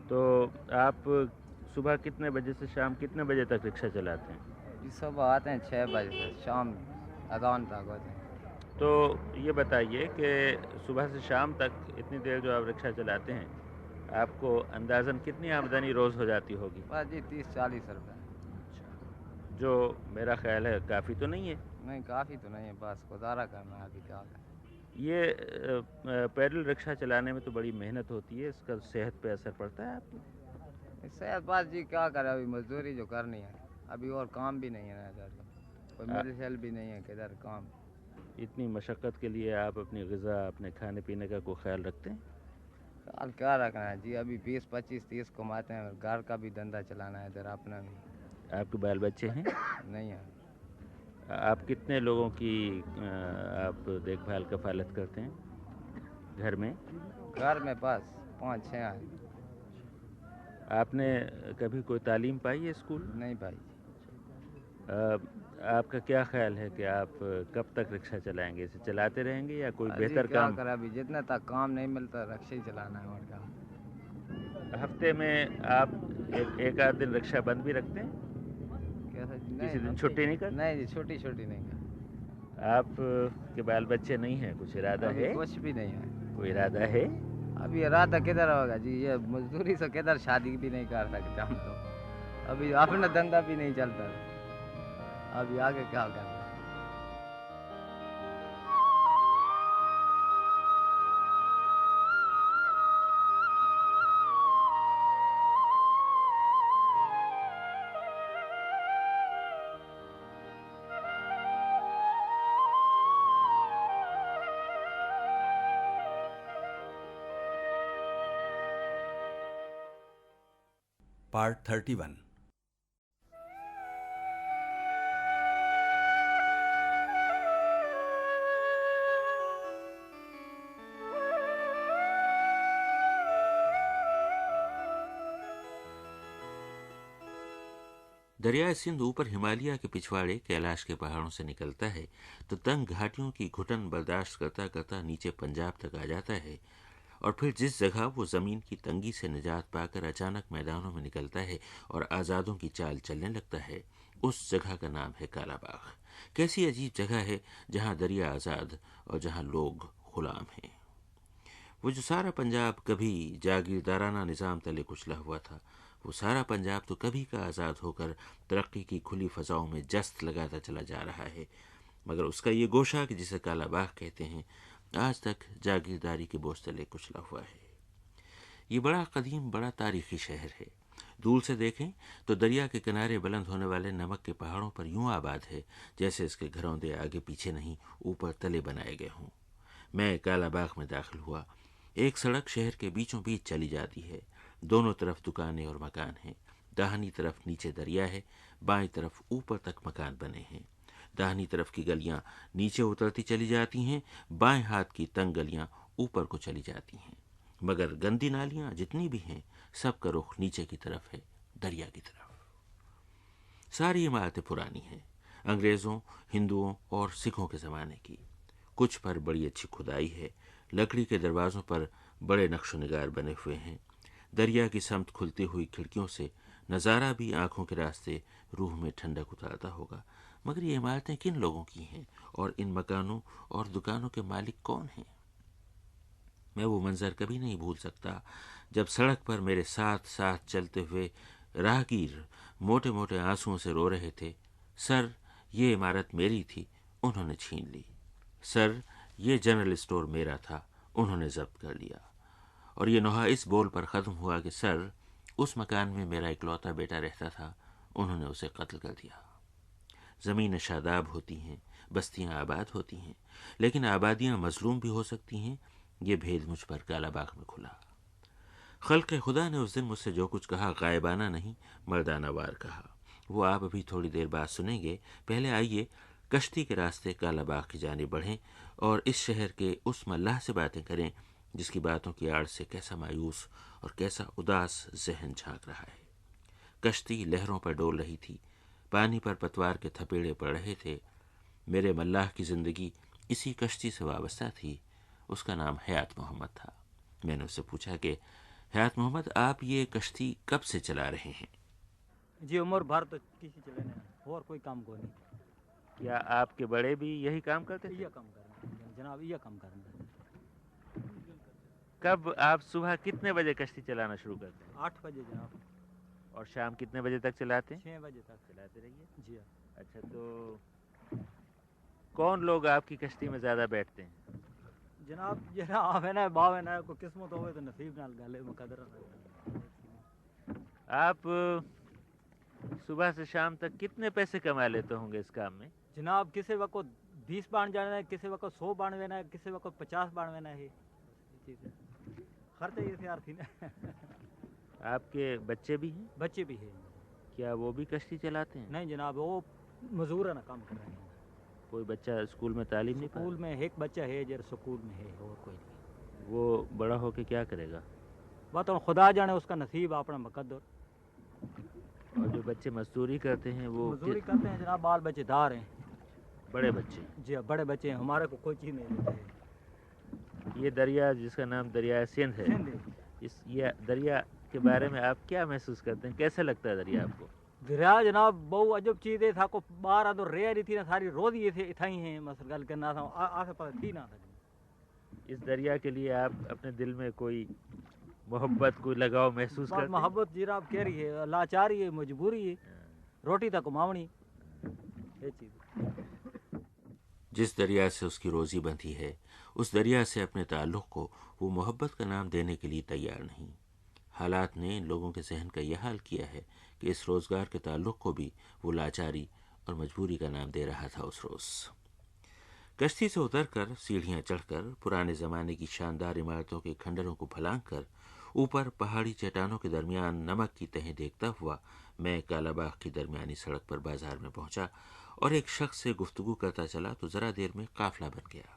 Speaker 2: تو آپ صبح کتنے بجے سے شام کتنے بجے تک رکشہ چلاتے ہیں؟
Speaker 8: جی صبح آتے ہیں 6 بجے سے شام اذان تک ہوتے ہیں۔
Speaker 2: تو یہ بتائیے کہ صبح سے شام تک اتنی دیر جو آپ رکشہ چلاتے ہیں، آپ کو اندازاً کتنی آمدنی روز ہو جاتی ہوگی؟
Speaker 8: بس جی 30-40 روپے۔
Speaker 2: جو میرا خیال ہے کافی تو نہیں ہے۔
Speaker 8: نہیں کافی تو نہیں ہے، بس گزارا کرنا ہے، ابھی کیا کریں۔
Speaker 2: یہ پیڈل رکشہ چلانے میں تو بڑی محنت ہوتی ہے، اس کا صحت پہ اثر پڑتا ہے آپ کی؟
Speaker 8: اس سے بس جی کیا کریں، ابھی مزدوری جو کرنی ہے، ابھی اور کام بھی نہیں ہے نا ادھر، کوئی مل شل بھی نہیں ہے کہ ادھر کام۔
Speaker 2: اتنی مشقت کے لیے آپ اپنی غذا، اپنے کھانے پینے کا کوئی خیال رکھتے ہیں؟
Speaker 8: خیال کیا رکھنا ہے جی، ابھی 20-25-30 کماتے ہیں، گھر کا بھی دھندا چلانا ہے ادھر اپنا بھی۔
Speaker 2: آپ کے بال بچے ہیں؟
Speaker 8: نہیں ہے۔
Speaker 2: آپ کتنے لوگوں کی آپ دیکھ بھال کفالت کرتے ہیں گھر میں؟
Speaker 8: گھر میں بس 5-6 ہیں۔
Speaker 2: آپ نے کبھی کوئی تعلیم پائی ہے اسکول؟
Speaker 8: نہیں بھائی۔
Speaker 2: آپ کا کیا خیال ہے کہ آپ کب تک رکشہ چلائیں گے؟ اسے چلاتے رہیں گے یا کوئی
Speaker 8: جی
Speaker 2: بہتر
Speaker 8: کیا
Speaker 2: کام؟
Speaker 8: کریں، ابھی جتنے تک کام نہیں ملتا رکشہ ہی چلانا ہے اور کیا۔
Speaker 2: ہفتے میں آپ ایک آدھ دن رکشہ بند بھی رکھتے ہیں؟ کسی دن چھٹی نہیں کرتے؟
Speaker 8: نہیں جی چھٹی نہیں کرتے۔
Speaker 2: آپ کے بال بچے نہیں ہیں، کچھ ارادہ ہے؟
Speaker 8: کچھ بھی نہیں ہے۔
Speaker 2: کوئی ارادہ ہے؟
Speaker 8: ابھی ارادہ کدھر ہوگا جی، یہ مزدوری سے کدھر شادی بھی نہیں کر سکتے ہم تو، ابھی اپنا دھندا بھی نہیں چلتا، ابھی آگے کیا کرنا۔
Speaker 9: پارٹ 31۔
Speaker 2: دریائے سندھ اوپر ہمالیہ کے پچھواڑے کیلاش کے پہاڑوں سے نکلتا ہے تو تنگ گھاٹیوں کی گھٹن برداشت کرتا کرتا نیچے پنجاب تک آ جاتا ہے، اور پھر جس جگہ وہ زمین کی تنگی سے نجات پا کر اچانک میدانوں میں نکلتا ہے اور آزادوں کی چال چلنے لگتا ہے، اس جگہ کا نام ہے کالا باغ۔ کیسی عجیب جگہ ہے جہاں دریا آزاد اور جہاں لوگ غلام ہیں۔ وہ جو سارا پنجاب کبھی جاگیردارانہ نظام تلے کچلا ہوا تھا، وہ سارا پنجاب تو کبھی کا آزاد ہو کر ترقی کی کھلی فضاؤں میں جست لگاتا چلا جا رہا ہے، مگر اس کا یہ گوشہ کہ جسے کالا باغ کہتے ہیں، آج تک جاگیرداری کے بوجھ تلے کچلا ہوا ہے۔ یہ بڑا قدیم، بڑا تاریخی شہر ہے۔ دور سے دیکھیں تو دریا کے کنارے بلند ہونے والے نمک کے پہاڑوں پر یوں آباد ہے جیسے اس کے گھروں دے آگے پیچھے نہیں، اوپر تلے بنائے گئے ہوں۔ میں کالا باغ میں داخل ہوا۔ ایک سڑک شہر کے بیچوں بیچ چلی جاتی ہے، دونوں طرف دکانیں اور مکان ہیں۔ داہنی طرف نیچے دریا ہے، بائیں طرف اوپر تک مکان بنے ہیں۔ داہنی طرف کی گلیاں نیچے اترتی چلی جاتی ہیں، بائیں ہاتھ کی تنگ گلیاں اوپر کو چلی جاتی ہیں، مگر گندی نالیاں جتنی بھی ہیں سب کا رخ نیچے کی طرف ہے، دریا کی طرف۔ ساری عمارتیں پرانی ہیں، انگریزوں، ہندوؤں اور سکھوں کے زمانے کی۔ کچھ پر بڑی اچھی کھدائی ہے، لکڑی کے دروازوں پر بڑے نقش و نگار بنے ہوئے ہیں۔ دریا کی سمت کھلتی ہوئی کھڑکیوں سے نظارہ بھی آنکھوں کے راستے روح میں ٹھنڈک اتارتا ہوگا، مگر یہ عمارتیں کن لوگوں کی ہیں اور ان مکانوں اور دکانوں کے مالک کون ہیں؟ میں وہ منظر کبھی نہیں بھول سکتا جب سڑک پر میرے ساتھ ساتھ چلتے ہوئے راہگیر موٹے موٹے آنسوؤں سے رو رہے تھے، سر یہ عمارت میری تھی، انہوں نے چھین لی، سر یہ جنرل اسٹور میرا تھا، انہوں نے ضبط کر لیا، اور یہ نوحہ اس بول پر ختم ہوا کہ سر، اس مکان میں میرا اکلوتا بیٹا رہتا تھا، انہوں نے اسے قتل کر دیا۔ زمینیں شاداب ہوتی ہیں، بستیاں آباد ہوتی ہیں، لیکن آبادیاں مظلوم بھی ہو سکتی ہیں، یہ بھید مجھ پر کالا باغ میں کھلا۔ خلق خدا نے اس دن مجھ سے جو کچھ کہا غائبانہ نہیں، مردانہ وار کہا۔ وہ آپ ابھی تھوڑی دیر بعد سنیں گے۔ پہلے آئیے کشتی کے راستے کالا باغ کی جانب بڑھیں اور اس شہر کے اس ملاح سے باتیں کریں جس کی باتوں کی آڑ سے کیسا مایوس اور کیسا اداس ذہن جھانک رہا ہے۔ کشتی لہروں پر ڈول رہی تھی، پانی پر پتوار کے تھپیڑے پڑ رہے تھے۔ میرے ملاح کی زندگی اسی کشتی سے وابستہ تھی۔ اس کا نام حیات محمد تھا۔ میں نے اس سے پوچھا کہ حیات محمد، آپ یہ کشتی کب سے چلا رہے ہیں؟
Speaker 1: جی عمر بھر تو کسی چلے اور کوئی کام کو نہیں۔
Speaker 2: کیا آپ کے بڑے بھی یہی کام کرتے تھے؟
Speaker 1: یہ کام کرنا جناب، یہ کام کرنا۔
Speaker 2: کب آپ صبح کتنے بجے کشتی چلانا شروع کرتے ہیں؟
Speaker 1: 8 بجے جناب،
Speaker 2: اور شام کتنے بجے تک چلاتے ہیں؟
Speaker 1: 6 بجے تک
Speaker 2: چلاتے رہیے۔
Speaker 1: جی۔
Speaker 2: اچھا، تو کون لوگ آپ کی کشتی میں زیادہ بیٹھتے ہیں؟
Speaker 1: جناب یہ نا آپ ہے نا باو ہے نا، کوئی قسمت ہوئے تو نصیب نال گلے مقدر۔
Speaker 2: آپ صبح سے شام تک کتنے پیسے کما لیتے ہوں گے اس کام میں؟
Speaker 1: جناب کسی وقت 20 بان جانا ہے، کسی وقت 100 بان وینا ہے، کسی وقت 50 بان وینا ہے۔ خرچہ یہ تیار تھی نا۔
Speaker 2: آپ کے بچے بھی ہیں؟
Speaker 1: بچے بھی ہیں۔
Speaker 2: کیا وہ بھی کشتی چلاتے ہیں؟
Speaker 1: نہیں جناب، وہ مزدورانہ کام کر رہے ہیں۔
Speaker 2: کوئی بچہ اسکول میں تعلیم نہیں پڑھتا؟
Speaker 1: اسکول میں ایک بچہ ہے جو اسکول میں ہے، اور کوئی نہیں۔
Speaker 2: وہ بڑا ہو کے کیا کرے گا؟
Speaker 1: وہ تو خدا جانے اس کا نصیب، اپنا مقدر۔
Speaker 2: اور جو بچے مزدوری کرتے ہیں وہ
Speaker 1: مزدوری کرتے ہیں جناب، بال بچے دار ہیں۔
Speaker 2: بڑے بچے؟
Speaker 1: جی بڑے بچے ہیں، ہمارے کو کوئی چیز نہیں دیتے ہیں۔
Speaker 2: یہ دریا جس کا نام دریائے سندھ ہے، یہ دریا کے بارے میں آپ کیا محسوس کرتے ہیں؟ کیسے لگتا ہے دریا آپ کو؟
Speaker 1: دریا جناب بہت عجب چیز ہے، تھا کو باہر تو رہ رہی تھی نا، ساری روز یہ تھے اتھا ہی ہیں، مثلا گل کرنا تھا آسے پاس تھی نہ تھا۔
Speaker 2: اس دریا کے لیے آپ اپنے دل میں کوئی محبت، کوئی لگاؤ محسوس کرتے ہیں؟
Speaker 1: محبت جناب کہہ رہی ہے، لاچاری ہے، مجبوری ہے، روٹی تک کماونی یہ چیز۔
Speaker 2: جس دریا سے اس کی روزی بندھی ہے، اس دریا سے اپنے تعلق کو وہ محبت کا نام دینے کے لیے تیار نہیں۔ حالات نے ان لوگوں کے ذہن کا یہ حال کیا ہے کہ اس روزگار کے تعلق کو بھی وہ لاچاری اور مجبوری کا نام دے رہا تھا اس روز۔ کشتی سے اتر کر، سیڑھیاں چڑھ کر، پرانے زمانے کی شاندار عمارتوں کے کھنڈروں کو پھلانگ کر، اوپر پہاڑی چٹانوں کے درمیان نمک کی تہیں دیکھتا ہوا میں کالا باغ کی درمیانی سڑک پر بازار میں پہنچا اور ایک شخص سے گفتگو کرتا چلا تو ذرا دیر میں قافلہ بن گیا۔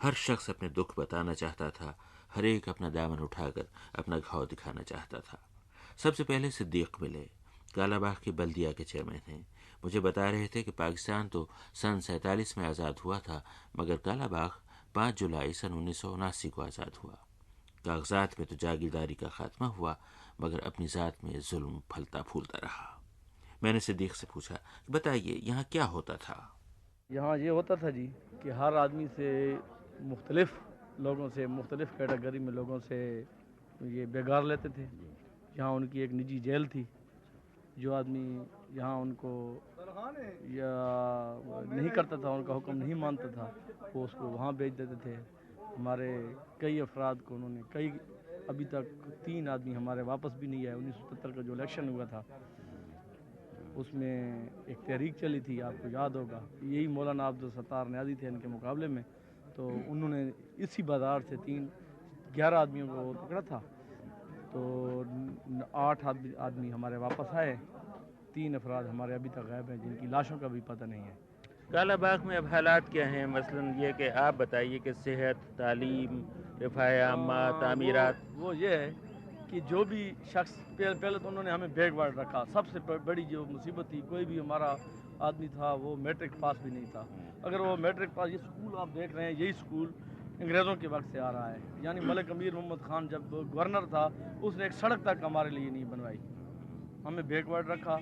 Speaker 2: ہر شخص اپنے دکھ بتانا چاہتا تھا، ہر ایک اپنا دامن اٹھا کر اپنا گھاؤ دکھانا چاہتا تھا۔ سب سے پہلے صدیق ملے، کالا باغ کے بلدیہ کے چیئرمین ہیں۔ مجھے بتا رہے تھے کہ پاکستان تو سن 47 میں آزاد ہوا تھا، مگر کالا باغ 5 جولائی سن 1979 کو آزاد ہوا۔ کاغذات میں تو جاگیرداری کا خاتمہ ہوا، مگر اپنی ذات میں ظلم پھلتا پھولتا رہا۔ میں نے صدیق سے پوچھا، بتائیے یہاں کیا ہوتا تھا؟
Speaker 10: یہاں یہ ہوتا تھا جی کہ ہر آدمی سے مختلف لوگوں سے، مختلف کیٹیگری میں لوگوں سے یہ بیگار لیتے تھے۔ یہاں ان کی ایک نجی جیل تھی، جو آدمی یہاں ان کو یا نہیں کرتا تھا، ان کا حکم نہیں مانتا تھا، وہ اس کو وہاں بھیج دیتے تھے۔ ہمارے کئی افراد کو انہوں نے ابھی تک 3 آدمی ہمارے واپس بھی نہیں آئے۔ 1977 کا جو الیکشن ہوا تھا اس میں ایک تحریک چلی تھی، آپ کو یاد ہوگا، یہی مولانا عبدالستار نیازی تھے ان کے مقابلے میں، تو انہوں نے اسی بازار سے 11 آدمیوں کو پکڑا تھا، تو 8 آدمی ہمارے واپس آئے، 3 افراد ہمارے ابھی تک غائب ہیں جن کی لاشوں کا بھی پتہ نہیں ہے۔
Speaker 2: کالا باغ میں اب حالات کیا ہیں؟ مثلا یہ کہ آپ بتائیے کہ صحت، تعلیم، رفاہ عامہ، تعمیرات۔
Speaker 10: وہ یہ ہے کہ جو بھی شخص پہلے تو انہوں نے ہمیں بیک وارڈ رکھا۔ سب سے بڑی جو مصیبت تھی، کوئی بھی ہمارا آدمی تھا وہ میٹرک پاس بھی نہیں تھا۔ اگر وہ میٹرک پاس، یہ سکول آپ دیکھ رہے ہیں، یہی سکول انگریزوں کے وقت سے آ رہا ہے، یعنی ملک امیر محمد خان جب گورنر تھا اس نے ایک سڑک تک ہمارے لیے نہیں بنوائی، ہمیں بیک وارڈ رکھا۔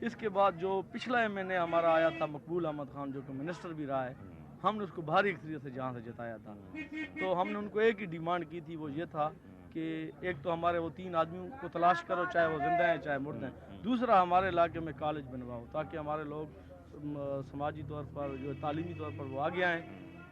Speaker 10: اس کے بعد جو پچھلا ایم ہمارا آیا تھا مقبول احمد خان، جو کہ منسٹر بھی رہا ہے، ہم نے اس کو بھاری اکثریت سے جہاں سے جتایا تھا، تو ہم نے ان کو ایک ہی ڈیمانڈ کی تھی، وہ یہ تھا کہ ایک تو ہمارے وہ 3 آدمیوں کو تلاش کرو، چاہے وہ زندہ ہیں چاہے مردہ ہیں، دوسرا ہمارے علاقے میں کالج بنواؤ تاکہ ہمارے لوگ سماجی طور پر جو تعلیمی طور پر وہ آگے آئیں،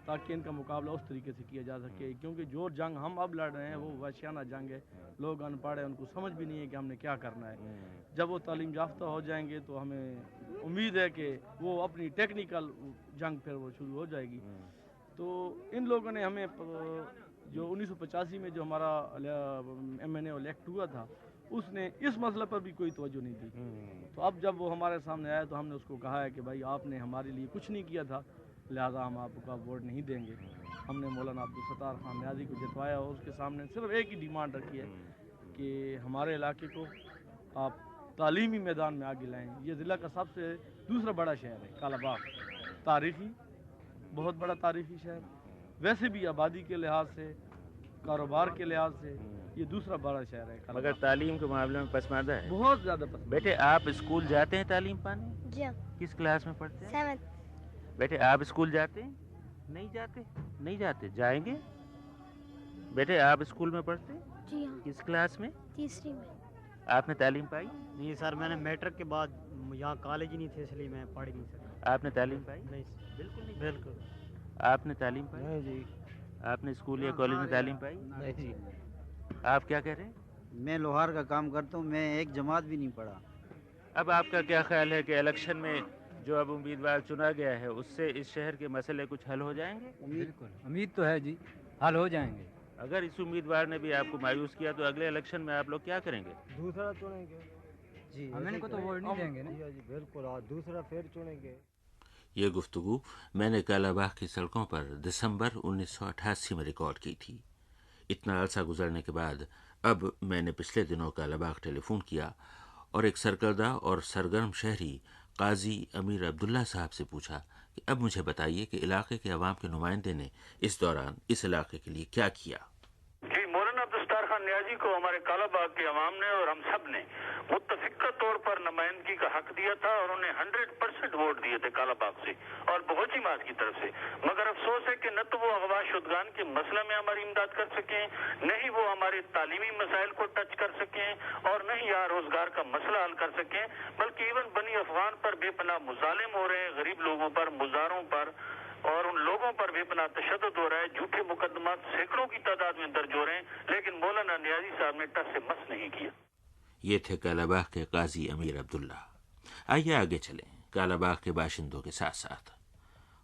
Speaker 10: تاکہ ان کا مقابلہ اس طریقے سے کیا جا سکے، کیونکہ جو جنگ ہم اب لڑ رہے ہیں وہ وحشیانہ جنگ ہے، لوگ ان پڑھ ہیں، ان کو سمجھ بھی نہیں ہے کہ ہم نے کیا کرنا ہے۔ جب وہ تعلیم یافتہ ہو جائیں گے تو ہمیں امید ہے کہ وہ اپنی ٹیکنیکل جنگ پھر وہ شروع ہو جائے گی۔ تو ان لوگوں نے ہمیں جو 1985 میں جو ہمارا MNA الیکٹ ہوا تھا، اس نے اس مسئلے پر بھی کوئی توجہ نہیں دی۔ تو اب جب وہ ہمارے سامنے آیا تو ہم نے اس کو کہا ہے کہ بھائی آپ نے ہمارے لیے کچھ نہیں کیا تھا، لہذا ہم آپ کا ووٹ نہیں دیں گے۔ ہم نے مولانا عبدالستار خان نیازی کو جتوایا اور اس کے سامنے صرف ایک ہی ڈیمانڈ رکھی ہے کہ ہمارے علاقے کو آپ تعلیمی میدان میں آگے لائیں۔ یہ ضلع کا سب سے دوسرا بڑا شہر ہے کالا باغ، تاریخی، بہت بڑا تاریخی شہر، ویسے بھی آبادی کے لحاظ سے، کاروبار کے لحاظ سے یہ دوسرا بڑا شہر ہے۔
Speaker 2: مگر تعلیم کے معاملے میں پسماندہ ہے
Speaker 10: بہت زیادہ پسند۔
Speaker 2: بیٹے آپ اسکول جاتے ہیں تعلیم پانے؟
Speaker 6: جی ہاں،
Speaker 2: کس کلاس میں پڑھتے ہیں؟
Speaker 6: 7th۔
Speaker 2: بیٹے آپ اسکول جاتے ہیں؟ نہیں جاتے؟ نہیں جاتے، جائیں گے؟ بیٹے آپ اسکول میں پڑھتے ہیں؟
Speaker 6: جی ہاں،
Speaker 2: کس کلاس میں؟
Speaker 6: 3ری میں۔
Speaker 2: آپ نے تعلیم پائی؟
Speaker 7: نہیں سر، میں نے میٹرک کے بعد یہاں کالج ہی نہیں تھے، اس لیے میں پڑھ نہیں سکتا۔
Speaker 2: آپ نے تعلیم پائی؟
Speaker 7: نہیں
Speaker 2: بالکل نہیں۔
Speaker 7: بالکل۔
Speaker 2: آپ نے تعلیم پائی؟
Speaker 5: نہیں جی،
Speaker 2: آپ نے اسکول یا کالج میں تعلیم پائی؟
Speaker 8: نہیں جی،
Speaker 2: آپ کیا کہہ رہے ہیں؟
Speaker 8: میں لوہار کا کام کرتا ہوں، میں ایک جماعت بھی نہیں پڑھا۔
Speaker 2: اب آپ کا کیا خیال ہے کہ الیکشن میں جو اب امیدوار چنا گیا ہے اس سے اس شہر کے مسئلے کچھ حل ہو جائیں گے؟
Speaker 8: بالکل امید تو ہے جی، حل ہو جائیں گے۔
Speaker 2: اگر اس امیدوار نے بھی آپ کو مایوس کیا تو اگلے الیکشن میں آپ لوگ کیا کریں گے؟
Speaker 7: دوسرا چنیں گے
Speaker 8: جی، ہم ان کو تو ووٹ نہیں دیں گے نا۔
Speaker 7: جی بالکل، دوسرا پھر چنیں گے۔
Speaker 2: یہ گفتگو میں نے کالا باغ کی سڑکوں پر دسمبر 1988 میں ریکارڈ کی تھی۔ اتنا عرصہ گزرنے کے بعد اب میں نے پچھلے دنوں کالا باغ ٹیلی فون کیا اور ایک سرکردہ اور سرگرم شہری قاضی امیر عبداللہ صاحب سے پوچھا کہ اب مجھے بتائیے کہ علاقے کے عوام کے نمائندے نے اس دوران اس علاقے کے لیے کیا کیا۔
Speaker 11: جی، مولانا عبدالستار خان نیازی کو ہمارے کالا باغ کے عوام نے اور ہم سب نے متفقہ طور پر نمائندگی کا حق دیا تھا اور انہیں 100% ووٹ دیے تھے کالا باغ سے اور بہت ہی مات کی طرف سے۔ مگر افسوس ہے کہ نہ تو وہ اغوا شدگان کے مسئلہ میں ہماری امداد کر سکیں، نہ ہی وہ ہمارے تعلیمی مسائل کو ٹچ کر سکیں اور نہ ہی یہاں روزگار کا مسئلہ حل کر سکیں، بلکہ ایون بنی افغان پر بے پناہ مظالم ہو رہے ہیں، غریب لوگوں پر، مزاروں پر اور ان لوگوں پر بے پناہ تشدد ہو رہا ہے، جھوٹے مقدمات سینکڑوں کی تعداد میں درج ہو رہے ہیں، لیکن مولانا نیازی صاحب نے ٹس سے مس نہیں کیا۔
Speaker 2: یہ تھے کالا باغ کے قاضی امیر عبداللہ۔ آئیے آگے چلیں کالا باغ کے باشندوں کے ساتھ ساتھ۔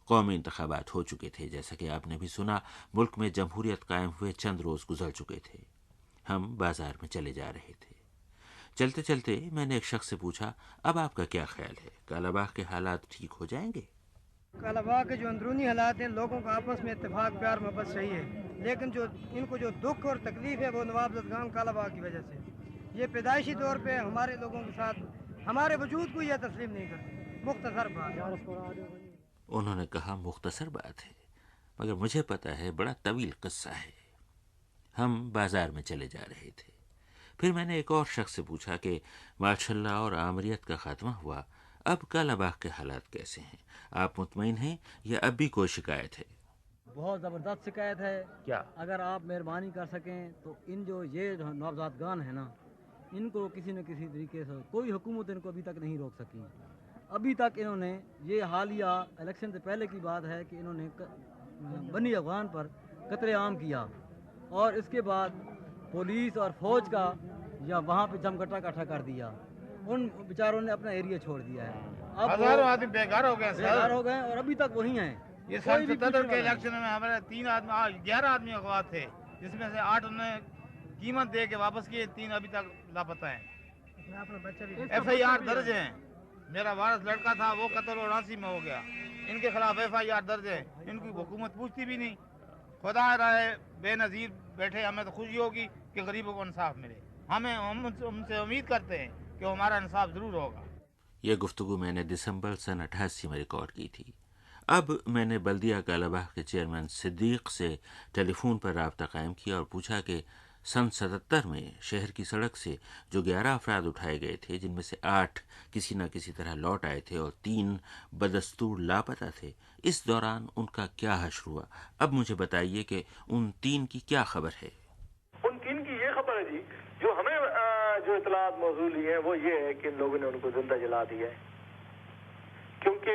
Speaker 2: قومی انتخابات ہو چکے تھے، جیسا کہ آپ نے بھی سنا، ملک میں جمہوریت قائم ہوئے چند روز گزر چکے تھے۔ ہم بازار میں چلے جا رہے تھے۔ چلتے چلتے میں نے ایک شخص سے پوچھا، اب آپ کا کیا خیال ہے، کالا باغ کے حالات ٹھیک ہو جائیں گے؟
Speaker 12: کالا باغ کے جو اندرونی حالات ہیں، لوگوں کا آپس میں اتفاق پیار محبت صحیح ہے، لیکن جو ان کو جو دکھ اور تکلیف ہے وہ نواب زدگان کالا باغ کی وجہ سے۔ یہ پیدائشی طور پہ ہمارے لوگوں کے ساتھ ہمارے وجود کو یہ تسلیم نہیں کرتے۔ مختصر بات۔
Speaker 2: انہوں نے کہا مختصر بات ہے، مگر مجھے پتہ ہے بڑا طویل قصہ ہے۔ ہم بازار میں چلے جا رہے تھے۔ پھر میں نے ایک اور شخص سے پوچھا کہ ماشاءاللہ اور آمریت کا خاتمہ ہوا، اب کالا باغ کے حالات کیسے ہیں؟ آپ مطمئن ہیں یا اب بھی کوئی شکایت ہے؟
Speaker 13: بہت زبردست شکایت ہے۔
Speaker 2: کیا؟
Speaker 13: اگر آپ مہربانی کر سکیں تو ان جو یہ نوزادگان ہیں نا، ان کو کسی نہ کسی طریقے سے کوئی حکومت ان کو ابھی تک نہیں روک سکی۔ ابھی تک انہوں نے یہ حالیہ الیکشن سے پہلے کی بات ہے کہ انہوں نے بنی افغان پر قتل عام کیا اور اس کے بعد پولیس اور فوج کا یا وہاں پہ جمگٹا اکٹھا کر دیا، ان بیچاروں نے اپنا ایریا چھوڑ دیا ہے۔ اب
Speaker 14: ہزاروں آدمی بیکار ہو گئے،
Speaker 13: بیکار ہو گئے اور ابھی تک وہی ہیں۔
Speaker 14: یہ سن 77 کے الیکشن میں ہمارے 11 آدمی اغوا تھے، جس میں سے 8 انہوں نے قیمت دے کے واپس کیے، 3 ابھی تک لاپتہ ہیں۔ FIR درج ہیں۔ میرا وارث لڑکا تھا، وہ قتل اور 79 میں ہو گیا، ان کے خلاف FIR درج ہے، ان کی حکومت پوچھتی بھی نہیں۔ خدا رائے بے نظیر بیٹھے، ہمیں تو خوشی ہوگی کہ غریبوں کو انصاف ملے، ہم ان سے امید کرتے ہیں کہ ہمارا انصاف ضرور ہوگا۔
Speaker 2: یہ گفتگو میں نے دسمبر سن 88 میں ریکارڈ کی تھی۔ اب میں نے بلدیہ کالا باغ کے چیئرمین صدیق سے ٹیلی فون پر رابطہ قائم کیا اور پوچھا کہ سن 77 میں شہر کی سڑک سے جو 11 افراد اٹھائے گئے تھے، جن میں سے 8 کسی نہ کسی طرح لوٹ آئے تھے اور 3 بدستور لاپتہ تھے، اس دوران ان کا کیا حشر ہوا؟ اب مجھے بتائیے کہ ان 3 کی کیا خبر ہے؟
Speaker 15: ان 3 کی یہ خبر ہے جی، جو ہمیں جو اطلاعات موصول ہوئی ہیں وہ یہ ہے کہ ان لوگوں نے ان کو زندہ جلا دیا ہے، کیونکہ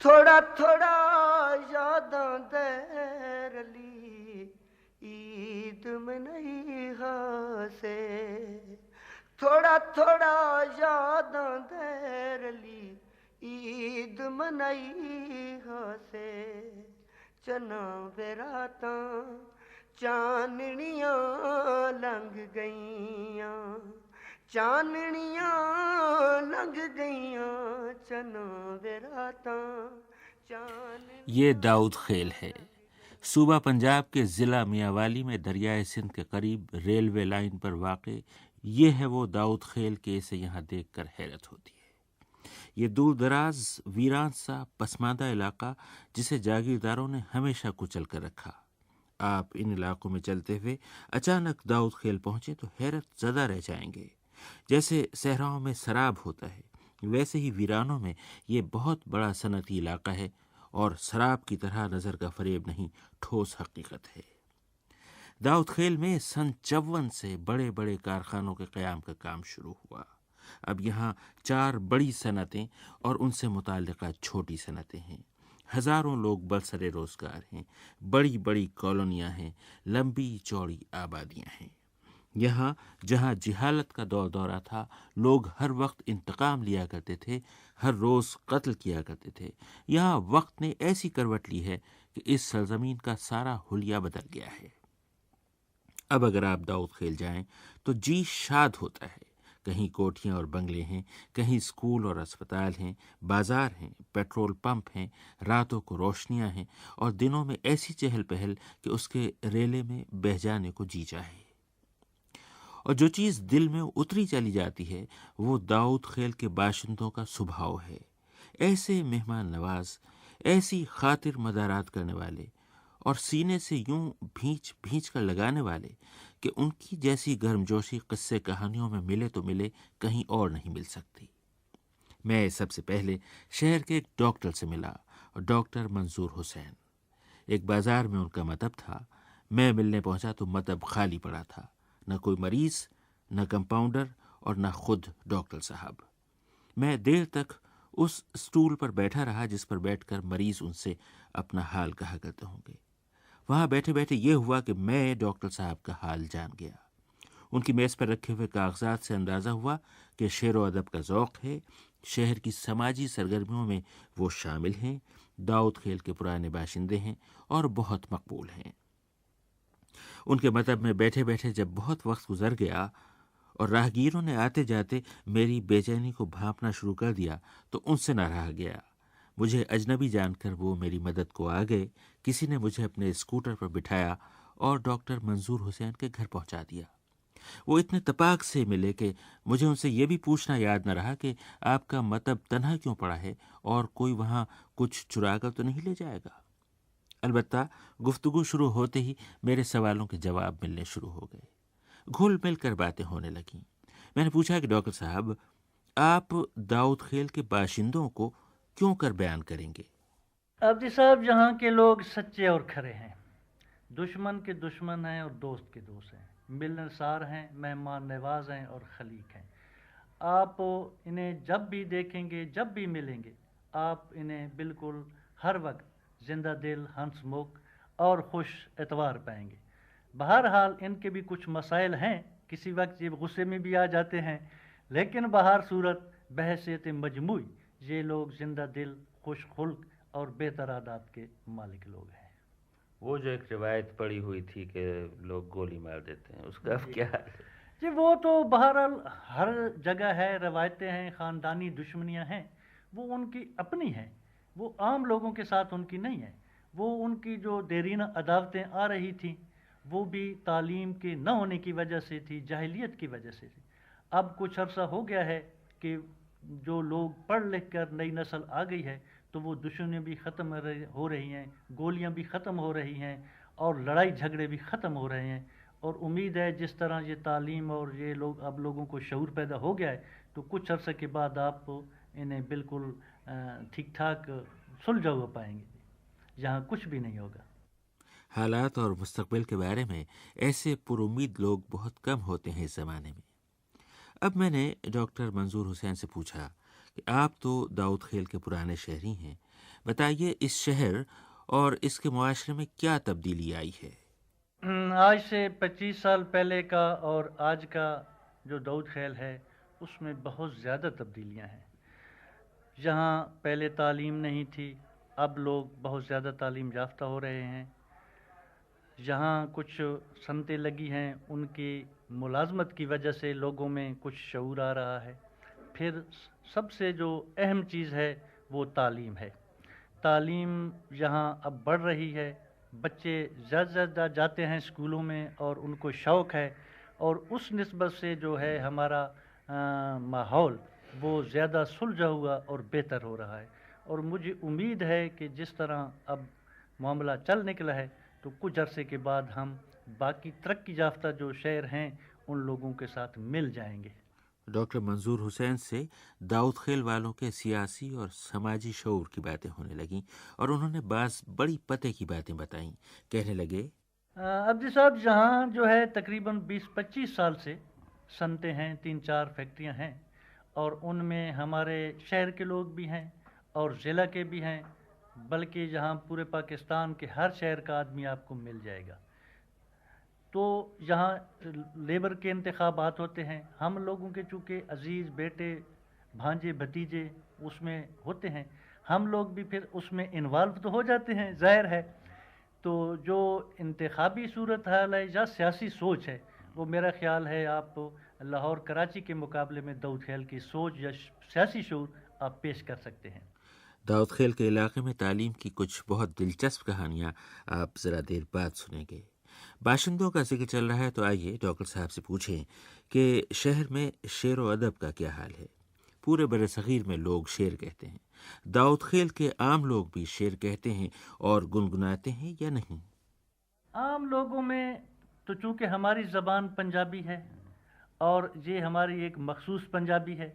Speaker 16: تھوڑا تھوڑا یاداں دے رلی عید منائی ہاسے تھوڑا تھوڑا یاداں دے رلی عید منائی ہاسے چنا براتاں چاننیاں لنگ گئیاں چاننیاں لنگ گئیاں چنا براتاں
Speaker 2: یہ داؤد خیل ہے۔ صوبہ پنجاب کے ضلع میاوالی میں دریائے سندھ کے قریب ریلوے لائن پر واقع یہ ہے وہ داؤد خیل کہ اسے یہاں دیکھ کر حیرت ہوتی ہے۔ یہ دور دراز ویران سا پسماندہ علاقہ جسے جاگیرداروں نے ہمیشہ کچل کر رکھا۔ آپ ان علاقوں میں چلتے ہوئے اچانک داؤد خیل پہنچے تو حیرت زدہ رہ جائیں گے۔ جیسے صحراؤں میں سراب ہوتا ہے ویسے ہی ویرانوں میں یہ بہت بڑا صنعتی علاقہ ہے اور سراب کی طرح نظر کا فریب نہیں، ٹھوس حقیقت ہے۔ داؤد خیل میں سن 54 سے بڑے بڑے کارخانوں کے قیام کا کام شروع ہوا۔ اب یہاں 4 بڑی صنعتیں اور ان سے متعلقہ چھوٹی صنعتیں ہیں۔ ہزاروں لوگ برسر روزگار ہیں، بڑی بڑی کالونیاں ہیں، لمبی چوڑی آبادیاں ہیں۔ یہاں جہاں جہالت کا دور دورہ تھا، لوگ ہر وقت انتقام لیا کرتے تھے، ہر روز قتل کیا کرتے تھے، یہاں وقت نے ایسی کروٹ لی ہے کہ اس سرزمین کا سارا حلیہ بدل گیا ہے۔ اب اگر آپ داؤد خیل جائیں تو جی شاد ہوتا ہے۔ کہیں کوٹھیاں اور بنگلے ہیں، کہیں اسکول اور اسپتال ہیں، بازار ہیں، پیٹرول پمپ ہیں، راتوں کو روشنیاں ہیں اور دنوں میں ایسی چہل پہل کہ اس کے ریلے میں بہہ جانے کو جی چاہے۔ اور جو چیز دل میں اتری چلی جاتی ہے وہ داؤد خیل کے باشندوں کا سبھاؤ ہے۔ ایسے مہمان نواز، ایسی خاطر مدارات کرنے والے اور سینے سے یوں بھینچ بھینچ کر لگانے والے کہ ان کی جیسی گرم جوشی قصے کہانیوں میں ملے تو ملے، کہیں اور نہیں مل سکتی۔ میں سب سے پہلے شہر کے ایک ڈاکٹر سے ملا، ڈاکٹر منظور حسین۔ ایک بازار میں ان کا مطب تھا۔ میں ملنے پہنچا تو مطب خالی پڑا تھا، نہ کوئی مریض، نہ کمپاؤنڈر اور نہ خود ڈاکٹر صاحب۔ میں دیر تک اس اسٹول پر بیٹھا رہا جس پر بیٹھ کر مریض ان سے اپنا حال کہا کرتے ہوں گے۔ وہاں بیٹھے بیٹھے یہ ہوا کہ میں ڈاکٹر صاحب کا حال جان گیا۔ ان کی میز پر رکھے ہوئے کاغذات سے اندازہ ہوا کہ شعر و ادب کا ذوق ہے، شہر کی سماجی سرگرمیوں میں وہ شامل ہیں، داؤد خیل کے پرانے باشندے ہیں اور بہت مقبول ہیں۔ ان کے مطب میں بیٹھے بیٹھے جب بہت وقت گزر گیا اور راہگیروں نے آتے جاتے میری بے چینی کو بھانپنا شروع کر دیا تو ان سے نہ رہا گیا۔ مجھے اجنبی جان کر وہ میری مدد کو آ گئے۔ کسی نے مجھے اپنے اسکوٹر پر بٹھایا اور ڈاکٹر منظور حسین کے گھر پہنچا دیا۔ وہ اتنے تپاک سے ملے کہ مجھے ان سے یہ بھی پوچھنا یاد نہ رہا کہ آپ کا مطب تنہا کیوں پڑا ہے اور کوئی وہاں کچھ چرا کر تو نہیں لے جائے گا۔ البتہ گفتگو شروع ہوتے ہی میرے سوالوں کے جواب ملنے شروع ہو گئے، گھل مل کر باتیں ہونے لگیں۔ میں نے پوچھا کہ ڈاکٹر صاحب، آپ داؤد خیل کے باشندوں کو کیوں کر بیان کریں گے؟
Speaker 17: عبدی صاحب، یہاں کے لوگ سچے اور کھرے ہیں، دشمن کے دشمن ہیں اور دوست کے دوست ہیں، ملنسار ہیں، مہمان نواز ہیں اور خلیق ہیں۔ آپ انہیں جب بھی دیکھیں گے، جب بھی ملیں گے، آپ انہیں بالکل ہر وقت زندہ دل، ہنس مکھ اور خوش اتوار پائیں گے۔ بہرحال ان کے بھی کچھ مسائل ہیں، کسی وقت یہ غصے میں بھی آ جاتے ہیں، لیکن بہر صورت بحیثیت مجموعی یہ لوگ زندہ دل، خوش خلق اور بہتر عادات کے مالک لوگ ہیں۔
Speaker 4: وہ جو ایک روایت پڑی ہوئی تھی کہ لوگ گولی مار دیتے ہیں، اس کا اب کیا ہے؟
Speaker 17: جی وہ تو بہرحال ہر جگہ ہے، روایتیں ہیں، خاندانی دشمنیاں ہیں، وہ ان کی اپنی ہیں، وہ عام لوگوں کے ساتھ ان کی نہیں ہیں۔ وہ ان کی جو دیرینہ عداوتیں آ رہی تھیں وہ بھی تعلیم کے نہ ہونے کی وجہ سے تھی، جاہلیت کی وجہ سے تھی۔ اب کچھ عرصہ ہو گیا ہے کہ جو لوگ پڑھ لکھ کر نئی نسل آ گئی ہے تو وہ دشمنیاں بھی ختم ہو رہی ہیں، گولیاں بھی ختم ہو رہی ہیں اور لڑائی جھگڑے بھی ختم ہو رہے ہیں، اور امید ہے جس طرح یہ تعلیم اور یہ لوگ اب لوگوں کو شعور پیدا ہو گیا ہے تو کچھ عرصے کے بعد آپ انہیں بالکل ٹھیک ٹھاک سلجھا ہوا پائیں گے، یہاں کچھ بھی نہیں ہوگا۔
Speaker 2: حالات اور مستقبل کے بارے میں ایسے پر امید لوگ بہت کم ہوتے ہیں اس زمانے میں۔ اب میں نے ڈاکٹر منظور حسین سے پوچھا
Speaker 4: کہ آپ تو داؤد خیل کے پرانے شہری ہیں، بتائیے اس شہر اور اس کے معاشرے میں کیا تبدیلی آئی ہے؟
Speaker 17: آج سے 25 سال پہلے کا اور آج کا جو داؤد خیل ہے اس میں بہت زیادہ تبدیلیاں ہیں۔ جہاں پہلے تعلیم نہیں تھی، اب لوگ بہت زیادہ تعلیم یافتہ ہو رہے ہیں۔ جہاں کچھ صنعتیں لگی ہیں ان کی ملازمت کی وجہ سے لوگوں میں کچھ شعور آ رہا ہے۔ پھر سب سے جو اہم چیز ہے وہ تعلیم ہے۔ تعلیم یہاں اب بڑھ رہی ہے، بچے زیادہ زیادہ جاتے ہیں اسکولوں میں اور ان کو شوق ہے، اور اس نسبت سے جو ہے ہمارا ماحول وہ زیادہ سلجھا ہوا اور بہتر ہو رہا ہے۔ اور مجھے امید ہے کہ جس طرح اب معاملہ چل نکلا ہے تو کچھ عرصے کے بعد ہم باقی ترقی یافتہ جو شہر ہیں ان لوگوں کے ساتھ مل جائیں گے۔
Speaker 4: ڈاکٹر منظور حسین سے داؤد خیل والوں کے سیاسی اور سماجی شعور کی باتیں ہونے لگیں اور انہوں نے بعض بڑی پتے کی باتیں بتائیں۔ کہنے لگے،
Speaker 17: عبدی صاحب یہاں جو ہے تقریباً 20-25 سال سے صنعتیں ہیں، 3-4 فیکٹریاں ہیں، اور ان میں ہمارے شہر کے لوگ بھی ہیں اور ضلع کے بھی ہیں، بلکہ یہاں پورے پاکستان کے ہر شہر کا آدمی آپ کو مل جائے گا۔ تو یہاں لیبر کے انتخابات ہوتے ہیں، ہم لوگوں کے چونکہ عزیز بیٹے بھانجے بھتیجے اس میں ہوتے ہیں، ہم لوگ بھی پھر اس میں انوالو تو ہو جاتے ہیں، ظاہر ہے۔ تو جو انتخابی صورتحال ہے یا سیاسی سوچ ہے وہ میرا خیال ہے آپ لاہور کراچی کے مقابلے میں داؤد خیل کی سوچ یا سیاسی شعور آپ پیش کر سکتے ہیں۔
Speaker 4: داؤد خیل کے علاقے میں تعلیم کی کچھ بہت دلچسپ کہانیاں آپ ذرا دیر بعد سنیں گے۔ باشندوں کا ذکر چل رہا ہے تو آئیے ڈاکٹر صاحب سے پوچھیں کہ شہر میں شعر و ادب کا کیا حال ہے۔ پورے بر صغیر میں لوگ شعر کہتے ہیں، داؤد خیل کے عام لوگ بھی شعر کہتے ہیں اور گنگناتے ہیں یا نہیں؟
Speaker 17: عام لوگوں میں تو چونکہ ہماری زبان پنجابی ہے اور یہ ہماری ایک مخصوص پنجابی ہے،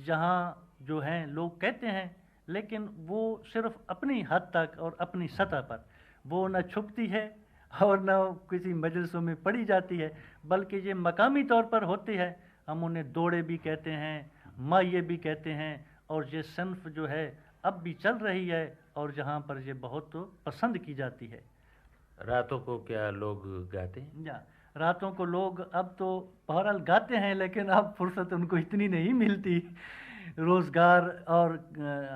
Speaker 17: یہاں جو ہیں لوگ کہتے ہیں، لیکن وہ صرف اپنی حد تک اور اپنی سطح پر، وہ نہ چھپتی ہے اور نہ کسی مجلسوں میں پڑھی جاتی ہے، بلکہ یہ مقامی طور پر ہوتی ہے۔ ہم انہیں دوڑے بھی کہتے ہیں، مائیے بھی کہتے ہیں، اور یہ صنف جو ہے اب بھی چل رہی ہے اور جہاں پر یہ بہت پسند کی جاتی ہے۔
Speaker 2: راتوں کو کیا لوگ گاتے ہیں؟
Speaker 17: یا راتوں کو لوگ اب تو بہرحال گاتے ہیں، لیکن اب فرصت ان کو اتنی نہیں ملتی، روزگار اور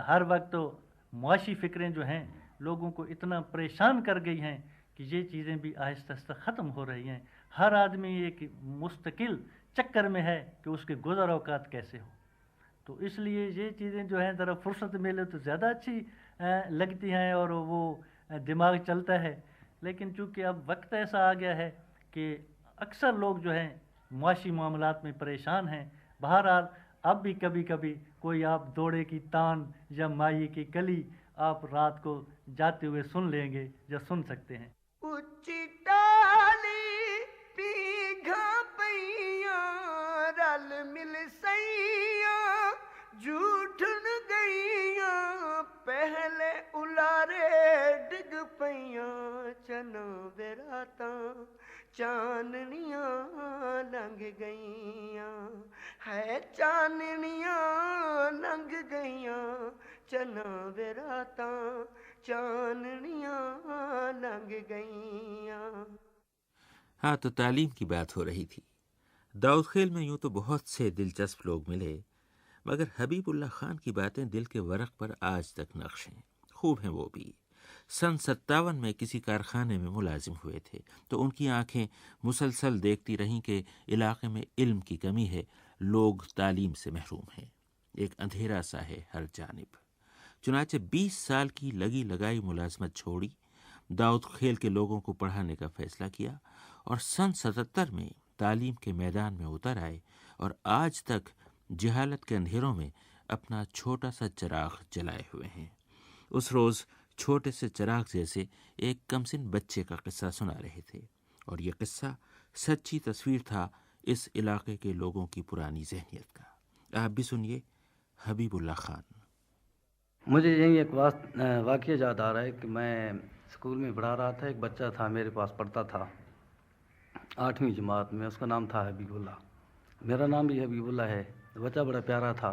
Speaker 17: ہر وقت تو معاشی فکریں جو ہیں لوگوں کو اتنا پریشان کر گئی ہیں کہ یہ چیزیں بھی آہستہ آہستہ ختم ہو رہی ہیں۔ ہر آدمی ایک مستقل چکر میں ہے کہ اس کے گزر اوقات کیسے ہو، تو اس لیے یہ چیزیں جو ہیں ذرا فرصت ملے تو زیادہ اچھی لگتی ہیں اور وہ دماغ چلتا ہے۔ لیکن چونکہ اب وقت ایسا آ گیا ہے کہ اکثر لوگ جو ہیں معاشی معاملات میں پریشان ہیں، بہرحال اب بھی کبھی کبھی کوئی آپ دوڑے کی تان یا مائی کی کلی آپ رات کو جاتے ہوئے سن لیں گے یا سن سکتے ہیں۔
Speaker 16: اچھی ٹالی پیگھا پئیاں رل مل سئیاں جھوٹن گئیاں پہلے الارے ڈگ پئیاں چنا براتاں چاننیاں لنگ گئیاں ہے چاننیاں لنگ گئیاں چنا براتاں چاننیاں لنگ گئیاں۔
Speaker 4: ہاں، تو تعلیم کی بات ہو رہی تھی۔ داؤد خیل میں یوں تو بہت سے دلچسپ لوگ ملے، مگر حبیب اللہ خان کی باتیں دل کے ورق پر آج تک نقش ہیں۔ خوب ہیں وہ بھی۔ سن 57 میں کسی کارخانے میں ملازم ہوئے تھے تو ان کی آنکھیں مسلسل دیکھتی رہیں کہ علاقے میں علم کی کمی ہے، لوگ تعلیم سے محروم ہیں، ایک اندھیرا سا ہے ہر جانب۔ چنانچہ 20 سال کی لگی لگائی ملازمت چھوڑی، داؤد خیل کے لوگوں کو پڑھانے کا فیصلہ کیا اور سن 77 میں تعلیم کے میدان میں اتر آئے اور آج تک جہالت کے اندھیروں میں اپنا چھوٹا سا چراغ جلائے ہوئے ہیں۔ اس روز چھوٹے سے چراغ جیسے ایک کمسن بچے کا قصہ سنا رہے تھے، اور یہ قصہ سچی تصویر تھا اس علاقے کے لوگوں کی پرانی ذہنیت کا۔ آپ بھی سنیے حبیب اللہ خان۔
Speaker 13: مجھے یہی ایک واقعہ یاد آ رہا ہے کہ میں اسکول میں پڑھا رہا تھا، ایک بچہ تھا میرے پاس پڑھتا تھا 8ویں جماعت میں، اس کا نام تھا حبیب اللہ، میرا نام بھی حبیب اللہ ہے۔ بچہ بڑا پیارا تھا،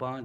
Speaker 10: 5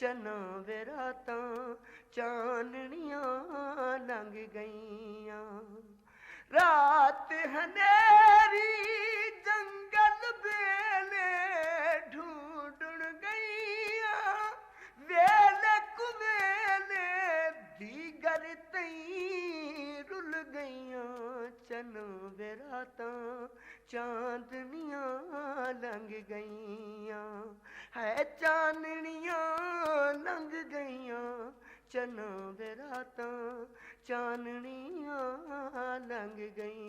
Speaker 16: ਚਨਾ ਵੇ ਰਾਤਾਂ ਚਾਨਣੀਆਂ ਲੰਘ ਗਈਆਂ ਰਾਤ ਹਨੇਰੀ ਜੰਗਲ ਵੇਲੇ ਢੂੰਡਣ ਗਈਆਂ ਵੇਲੇ ਕੁਵੇਲੇ ਦੀਗਰ ਤਈ ਰੁੱਲ ਗਈਆਂ ਚਨਾ ਵੇ ਰਾਤਾਂ ਚਾਂਦਨੀਆਂ ਲੰਘ ਗਈਆਂ ਹੈ ਚਾਨਣੀਆਂ ਲੰਘ ਗਈਆਂ ਚਨਾ ਵੇ ਰਾਤਾਂ ਚਾਨਣੀਆਂ ਲੰਘ ਗਈਆਂ